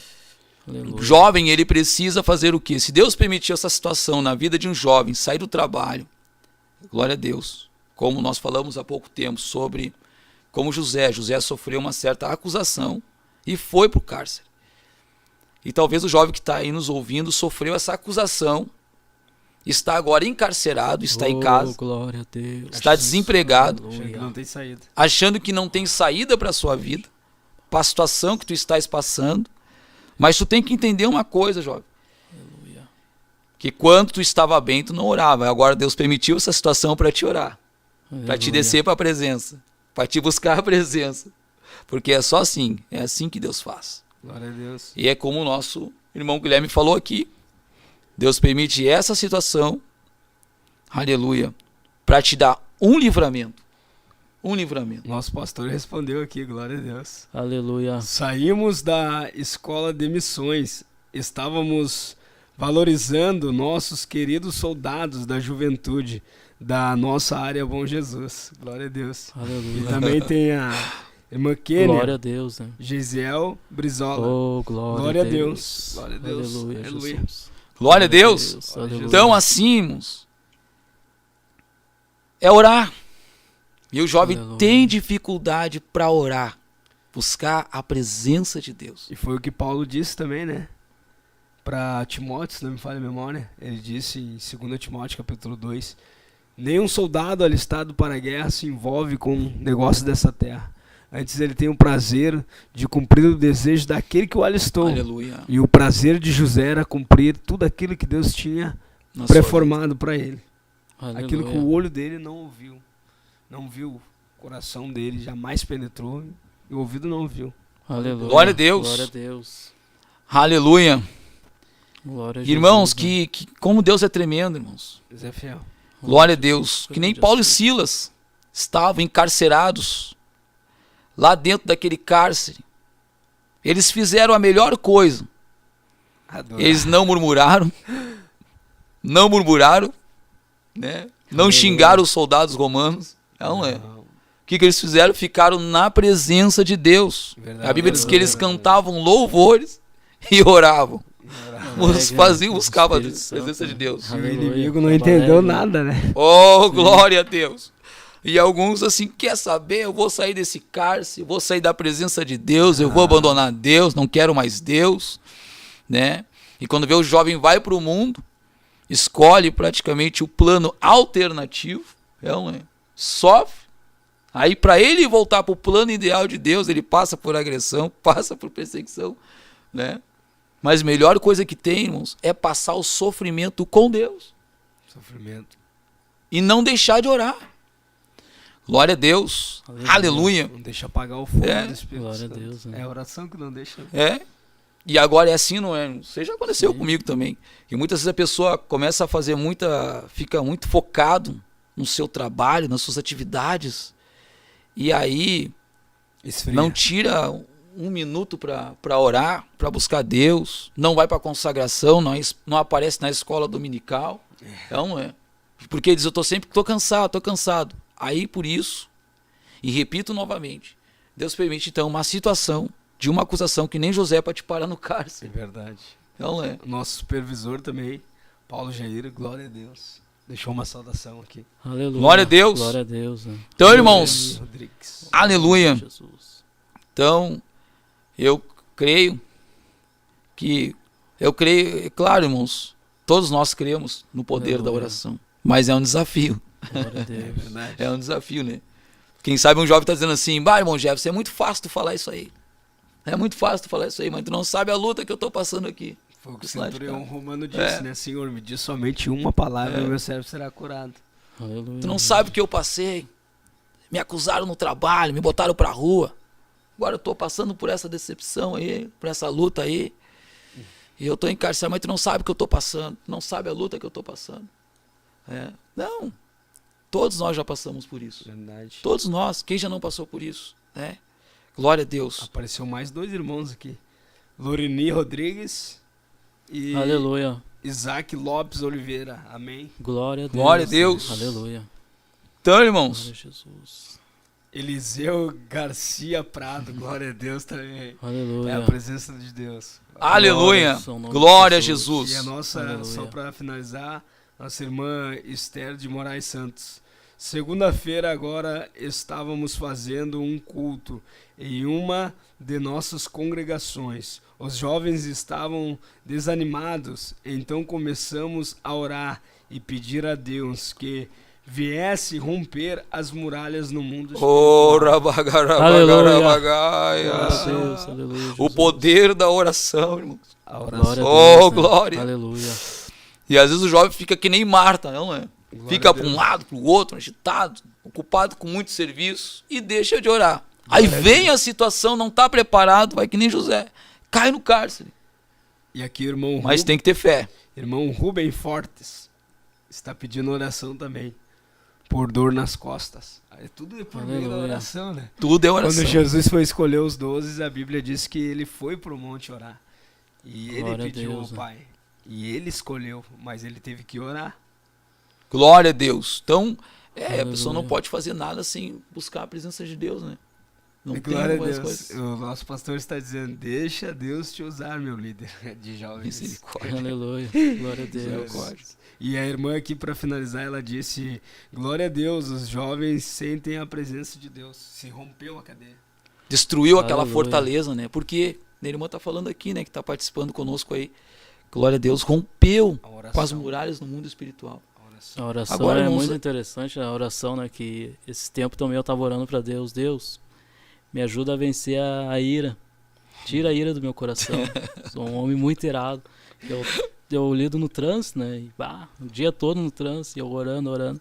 Aleluia. o jovem, ele precisa fazer o quê? Se Deus permitiu essa situação na vida de um jovem, sair do trabalho, glória a Deus. Como nós falamos há pouco tempo sobre como José sofreu uma certa acusação e foi para o cárcere. E talvez o jovem que está aí nos ouvindo sofreu essa acusação, está agora encarcerado, está em casa, Glória a Deus. está desempregado, Achando que não tem saída. achando que não tem saída para a sua vida, para a situação que tu estás passando. Mas tu tem que entender uma coisa, jovem. Aleluia. Que quando tu estava bem, tu não orava. Agora Deus permitiu essa situação para te orar, para te Aleluia. descer para a presença, para te buscar a presença. Porque é só assim, é assim que Deus faz. Glória a Deus. E é como o nosso irmão Guilherme falou aqui. Deus permite essa situação, aleluia, para te dar um livramento. Um livramento. Nosso pastor respondeu aqui, glória a Deus. Aleluia. Saímos da escola de missões. Estávamos valorizando nossos queridos soldados da juventude da nossa área Bom Jesus. Glória a Deus. E Aleluia. também tem a irmã Glória Kênia, a Deus, né? Gisele Brizola. Oh, glória, Glória a Deus. Glória a Deus. Aleluia, Aleluia. Jesus. Glória a Deus. Aleluia. Então, assim, irmãos, é orar. E o jovem Aleluia. tem dificuldade para orar, buscar a presença de Deus. E foi o que Paulo disse também, né? Para Timóteo, se não me falha a memória, ele disse em 2 Timóteo capítulo 2, nenhum soldado alistado para a guerra se envolve com negócios dessa terra. Antes ele tem o prazer de cumprir o desejo daquele que o alistou. Aleluia. E o prazer de José era cumprir tudo aquilo que Deus tinha Na sua preformado para ele. Aleluia. Aquilo que o olho dele não ouviu. Não viu, o coração dele jamais penetrou e o ouvido não ouviu. Aleluia. Glória a Deus. Glória a Deus. Aleluia. Glória a Irmãos, Jesus, né? que como Deus é tremendo, irmãos. Deus é fiel. Glória a Deus. Que nem Paulo e Silas estavam encarcerados lá dentro daquele cárcere. Eles fizeram a melhor coisa. Adoro. Eles não murmuraram, né? Não Aleluia. xingaram os soldados romanos. Não é. Não, O que eles fizeram? Ficaram na presença de Deus. verdade. A Bíblia diz que eles Verdade. cantavam louvores e oravam. buscava a Espírito presença Santo, de Deus. O Aleluia. inimigo não Trabalhar entendeu em- nada, né? Oh, glória a Deus. E alguns assim, quer saber? Eu vou sair desse cárcere, eu vou sair da presença de Deus, eu vou abandonar Deus, não quero mais Deus, né? E quando vê o jovem vai para o mundo, escolhe praticamente o plano alternativo, sofre. Aí para ele voltar para o plano ideal de Deus, ele passa por agressão, passa por perseguição, né? Mas a melhor coisa que tem, irmãos, é passar o sofrimento com Deus Sofrimento. e não deixar de orar. Glória a Deus. Aleluia. Não deixa apagar o fogo É. do Espírito Glória a Santo. Deus, né? É a oração que não deixa. É. E agora é assim, não é? Isso já aconteceu comigo também. E muitas vezes a pessoa começa a fazer fica muito focado no seu trabalho, nas suas atividades. E aí Esfria. não tira um minuto para orar, para buscar Deus, não vai para a consagração, não aparece na escola dominical. Então, porque diz, tô cansado. Aí por isso, e repito novamente, Deus permite então uma situação de uma acusação que nem José para te parar no É cárcere. verdade. Não é? O nosso supervisor também, Paulo Jair, glória a Deus. Deixou uma saudação aqui. Aleluia. Glória a Deus. Glória a Deus. Né? Então, irmãos, Rodrigues. aleluia. Jesus. Então, eu creio, é claro, irmãos, todos nós cremos no poder da Aleluia. oração, mas é um desafio. Glória a É Deus. verdade. É um desafio, né? Quem sabe um jovem está dizendo assim, bah, irmão Jefferson, é muito fácil tu falar isso aí. É muito fácil tu falar isso aí, mas tu não sabe a luta que eu estou passando aqui. Foi o que o Isso lá de centurião cá. romano disse, É. né? Senhor, me diz somente uma palavra e o meu servo será curado. Aleluia. Tu não sabe o que eu passei. Me acusaram no trabalho, me botaram pra rua. Agora eu tô passando por essa decepção aí, por essa luta aí. E eu tô encarcerado, mas tu não sabe o que eu tô passando. Tu não sabe a luta que eu tô passando. Não. Todos nós já passamos por isso. Verdade. Todos nós. Quem já não passou por isso? Né? Glória a Deus. Apareceu mais dois irmãos aqui. Loreni Rodrigues e Aleluia. Isaac Lopes Oliveira. Amém. Glória a Deus. Glória a Deus. Aleluia. Então, irmãos, Glória a Jesus. Eliseu Garcia Prado. Glória a Deus também. Aleluia. É a presença de Deus. aleluia. ao seu nome, Glória a Jesus. Jesus. E a nossa, Aleluia. só para finalizar, nossa irmã Esther de Moraes Santos. Segunda-feira agora estávamos fazendo um culto em uma de nossas congregações. Os jovens estavam desanimados, então começamos a orar e pedir a Deus que viesse romper as muralhas no mundo Oh, Glória a rabagarabagaia. Deus. Aleluia. O Jesus. poder da oração, irmãos. A oração. Glória a Oh, Deus, né? glória. Aleluia. E às vezes o jovem fica que nem Marta, não é? Glória Fica a para Deus. um lado, para o outro, agitado, ocupado com muito serviço e deixa de orar. Aí vem a situação, não está preparado, vai que nem José, cai no cárcere. E aqui irmão Mas tem que ter fé. Irmão Rubem Fortes está pedindo oração também, por dor nas costas. É tudo por meio da Aleluia. oração, né? Tudo é oração. Quando Jesus foi escolher os 12, a Bíblia diz que ele foi pro monte orar. E ele Glória a pediu Deus, ao né? Pai. E ele escolheu, mas ele teve que orar. Glória a Deus. Então, a Aleluia. pessoa não pode fazer nada sem buscar a presença de Deus, né? Não E tem glória a como as Deus. coisas. O nosso pastor está dizendo, deixa Deus te usar, meu líder de jovens. Misericórdia. Aleluia. Glória a Deus. Misericórdia. E a irmã aqui, para finalizar, ela disse, glória a Deus, os jovens sentem a presença de Deus. Se rompeu a cadeia. Destruiu aquela Aleluia. fortaleza, né? Porque a irmã está falando aqui, né? Que está participando conosco aí. Glória a Deus, rompeu A oração. com as muralhas no mundo espiritual. A oração. A oração Agora, é irmãos, muito interessante, a oração, né? Que esse tempo também eu estava orando para Deus. Deus, me ajuda a vencer a ira. Tira a ira do meu coração. Sou um homem muito irado. Eu lido no trânsito, né? E, o dia todo no trânsito, eu orando.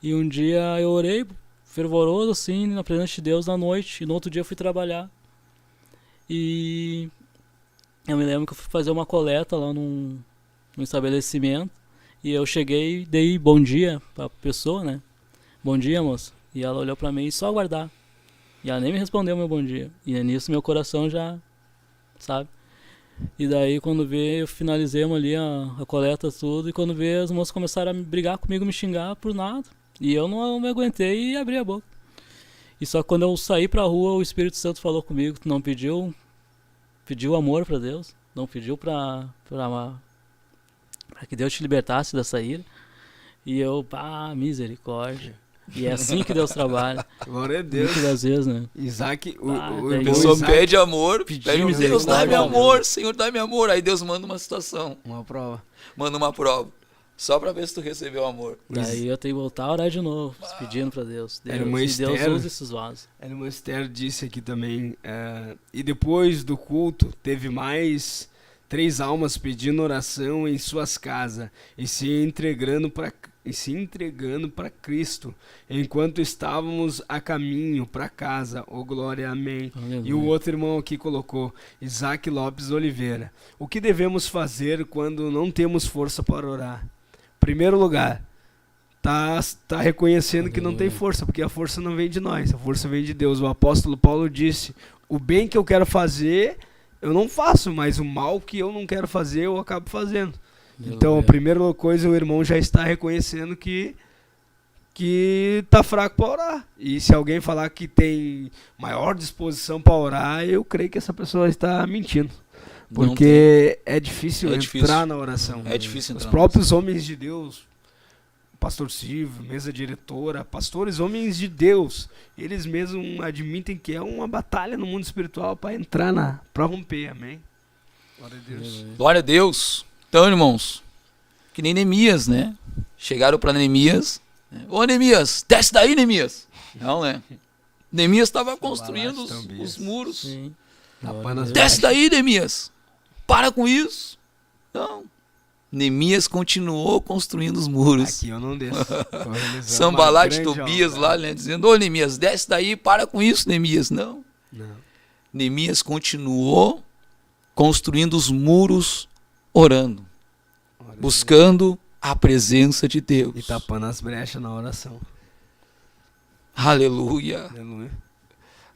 E um dia eu orei, fervoroso, assim, na presença de Deus na noite. E no outro dia eu fui trabalhar. E eu me lembro que eu fui fazer uma coleta lá num estabelecimento. E eu cheguei e dei bom dia pra pessoa, né? Bom dia, moça. E ela olhou pra mim e só aguardar. E ela nem me respondeu meu bom dia. E nisso meu coração já, sabe? E daí quando vê, eu finalizemos ali a coleta tudo. E quando vê, as moças começaram a brigar comigo, me xingar por nada. E eu não me aguentei e abri a boca. E só quando eu saí pra rua, o Espírito Santo falou comigo, tu não pediu amor pra Deus? não pediu pra que Deus te libertasse dessa ira. E eu, misericórdia. E é assim que Deus trabalha. Glória a Deus. Muitas das vezes, né? Isaac, o daí A irmão pessoa Isaac, pede amor, Pediu pede Deus, misericórdia, dá-me né? amor, Senhor, dá-me amor. Aí Deus manda uma situação, uma prova. manda uma prova. Só pra ver se tu recebeu amor. Daí eu tenho que voltar a orar de novo, pedindo pra Deus. Era uma Deus, Deus Esther. usa esses vasos. A irmã Esther disse aqui também, e depois do culto teve mais 3 almas pedindo oração em suas casas e se entregando para Cristo, enquanto estávamos a caminho para casa. Oh, glória, amém. Aleluia. E o outro irmão aqui colocou, Isaac Lopes Oliveira. O que devemos fazer quando não temos força para orar? Primeiro lugar, tá reconhecendo que não tem Aleluia. força, porque a força não vem de nós, a força vem de Deus. O apóstolo Paulo disse, o bem que eu quero fazer, eu não faço, mas o mal que eu não quero fazer, eu acabo fazendo. Então, a Aleluia. primeira coisa, o irmão já está reconhecendo que tá fraco para orar. E se alguém falar que tem maior disposição para orar, eu creio que essa pessoa está mentindo. Não Porque é difícil É entrar difícil. na oração. É difícil Os entrar. próprios homens de Deus, pastor Silvio, mesa diretora, pastores, homens de Deus, eles mesmos admitem que é uma batalha no mundo espiritual para entrar para romper, amém? Glória a Deus. Aleluia. Glória a Deus. Então, irmãos, que nem Neemias, né? Chegaram para Neemias. Né? Ô, Neemias, desce daí, Neemias. Não, né? Neemias estava construindo os muros. Sim. Tapando Glória a as Deus. Desce daí, Neemias. Para com isso. Não. Neemias continuou construindo os muros. Aqui eu não desço. Tô realizando Sambalat uma e grande Tobias obra. lá, né? Dizendo, ô Neemias, desce daí, para com isso, Neemias. Não. Não. Neemias continuou construindo os muros, orando, Glória a buscando a presença de Deus. Deus. E tapando as brechas na oração. Aleluia. Aleluia.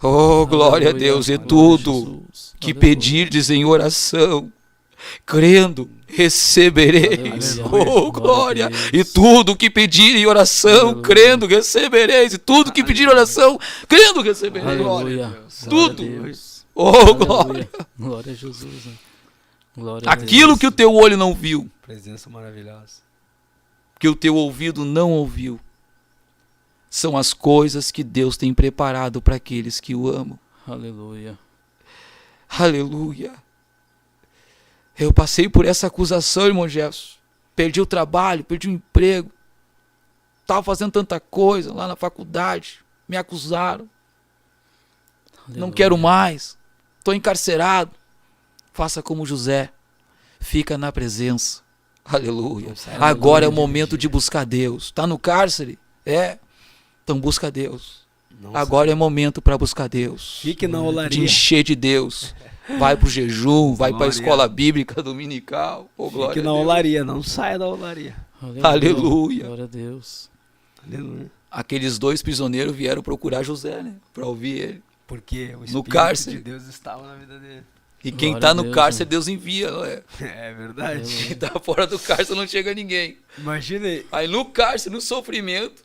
Oh, glória a Deus. E Glória a tudo Jesus. que Aleluia. pedirdes em oração, crendo, recebereis. Aleluia. Oh, glória. Glória a Deus. E tudo que pedir em oração, Aleluia. crendo, recebereis. E tudo que pedir em oração, crendo, recebereis. Aleluia. Tudo. Glória a Deus. Oh, Aleluia. glória. Glória a Jesus. Né? Glória a Aquilo Deus. que o teu olho não viu, Presença maravilhosa. que o teu ouvido não ouviu, são as coisas que Deus tem preparado para aqueles que o amam. Aleluia. Aleluia. Eu passei por essa acusação, irmão Jefferson. Perdi o trabalho, perdi o emprego. Estava fazendo tanta coisa lá na faculdade. Me acusaram. Não Aleluia. quero mais. Estou encarcerado. Faça como José. Fica na presença. Aleluia. Agora é o momento de buscar Deus. Está no cárcere? É. Então busca Deus. Não Agora é momento para buscar Deus. Fique na De olaria. encher de Deus. Vai pro jejum, vai pra Glória. escola bíblica dominical. Oh, glória Fique a na Deus. olaria. Não saia da olaria. Aleluia. Glória a Deus. Aleluia. Aqueles 2 prisioneiros vieram procurar José, né? Pra ouvir ele. Porque o Espírito cárcere. de Deus estava na vida dele. E quem Glória tá a no Deus, cárcere, né? Deus envia, não é? É verdade. Quem tá fora do cárcere não chega ninguém. Imagina aí. Aí no cárcere, no sofrimento,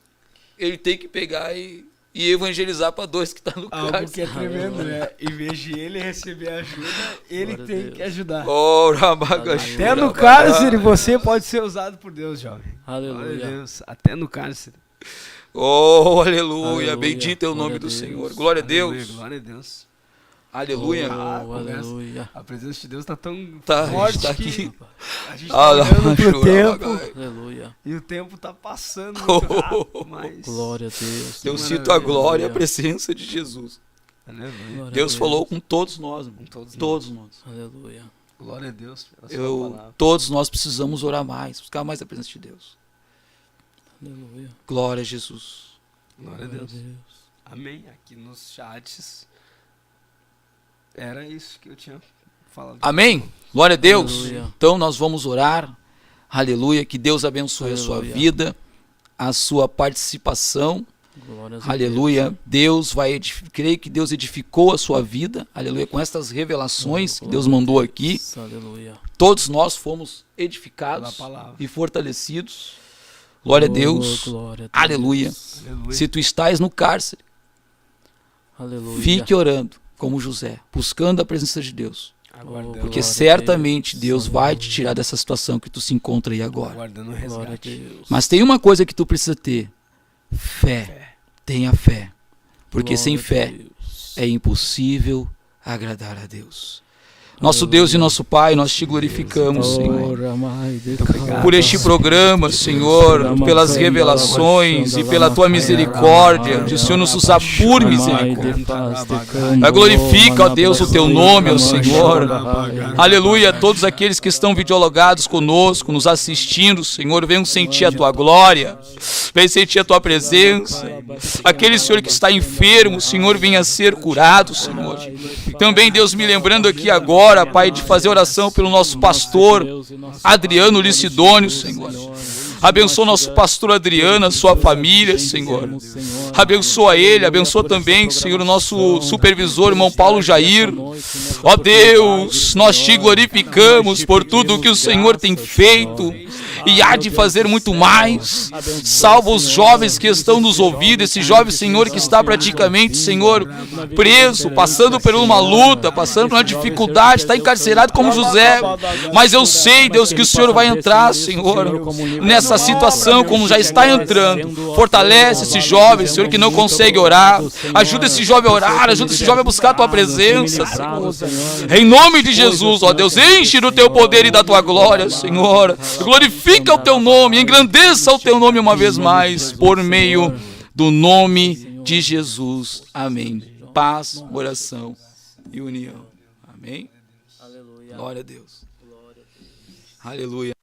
ele tem que pegar e evangelizar pra 2 que tá no Algo cárcere. que é tremendo, né? Em vez de ele receber ajuda, ele Glória a tem Deus. que ajudar. Oh, rabagaxu, Até no rabagaxu. cárcere você pode ser usado por Deus, jovem. Glória a Aleluia. Deus. Até no cárcere. Oh, aleluia. Aleluia. Bendito é o nome Glória a do Deus. Senhor. Glória a Aleluia, Deus. glória a Deus. Aleluia. Ah, Oh, conversa. aleluia. A presença de Deus tá tão Tá, forte está que aqui. a gente tá olhando pro tempo Aleluia. e o tempo tá passando muito rápido, mas... Glória a Deus. Eu Que sinto a glória e a Aleluia. presença de Jesus. Aleluia. Glória a Deus Deus. falou com todos nós, irmão. todos Todos nós. Aleluia. Glória a Deus pela sua palavra. Todos nós precisamos orar mais, buscar mais a presença de Deus. Aleluia. Glória a Jesus. Glória a Deus. Amém. Aqui nos chats era isso que eu tinha falado. Amém? Glória a Deus. Aleluia. Então nós vamos orar. Aleluia. Que Deus abençoe a sua Aleluia. vida, a sua participação. Glórias a Aleluia. Deus vai edificar. Creio que Deus edificou a sua vida. Aleluia. Com estas revelações que Deus mandou aqui. Deus. Aleluia. Todos nós fomos Pela edificados palavra. e fortalecidos. Glória a Oh, Deus. glória a Deus. Aleluia. Aleluia. Se tu estás no cárcere, Aleluia. fique orando como José, buscando a presença de Deus. Aguardando, Porque glória a certamente Deus. Deus vai te tirar dessa situação que tu se encontra aí agora. aguardando o Glória a resgate. Deus. Mas tem uma coisa que tu precisa ter: fé. Tenha fé. Porque Glória sem a fé Deus. é impossível agradar a Deus. Nosso Deus e nosso Pai, nós te glorificamos, Senhor, Ora, Mai, de obrigado. por este programa, Senhor, pelas revelações e pela tua misericórdia, de o Senhor nos usar por misericórdia. Glorifica, ó Deus, o teu nome, ó Senhor. Aleluia, todos aqueles que estão videologados conosco, nos assistindo, Senhor, venham sentir a tua glória, venham sentir a tua presença. Aquele, Senhor, que está enfermo, Senhor, venha ser curado, Senhor. Também, Deus, me lembrando aqui agora, Pai, de fazer oração pelo nosso pastor Adriano Licidônio, Senhor. Abençoa nosso pastor Adriano, a sua família, Senhor. Abençoa ele, abençoa também, Senhor, o nosso supervisor, irmão Paulo Jair. Ó Deus, nós te glorificamos por tudo que o Senhor tem feito e há de fazer muito mais. Salva os jovens que estão nos ouvindo, esse jovem, Senhor, que está praticamente, Senhor, preso, passando por uma luta, passando por uma dificuldade, está encarcerado como José. Mas eu sei, Deus, que o Senhor vai entrar, Senhor, nessa situação como já está entrando. Fortalece esse jovem, Senhor, que não consegue orar. Ajuda esse jovem a orar, ajuda esse jovem a buscar a tua presença, Senhor. Em nome de Jesus, ó Deus, enche do teu poder e da tua glória, Senhor. Glorifica o teu nome, engrandeça o teu nome uma vez mais, por meio do nome de Jesus. Amém. Paz, oração e união. Amém. Aleluia. Glória a Deus. Glória a Deus. Aleluia.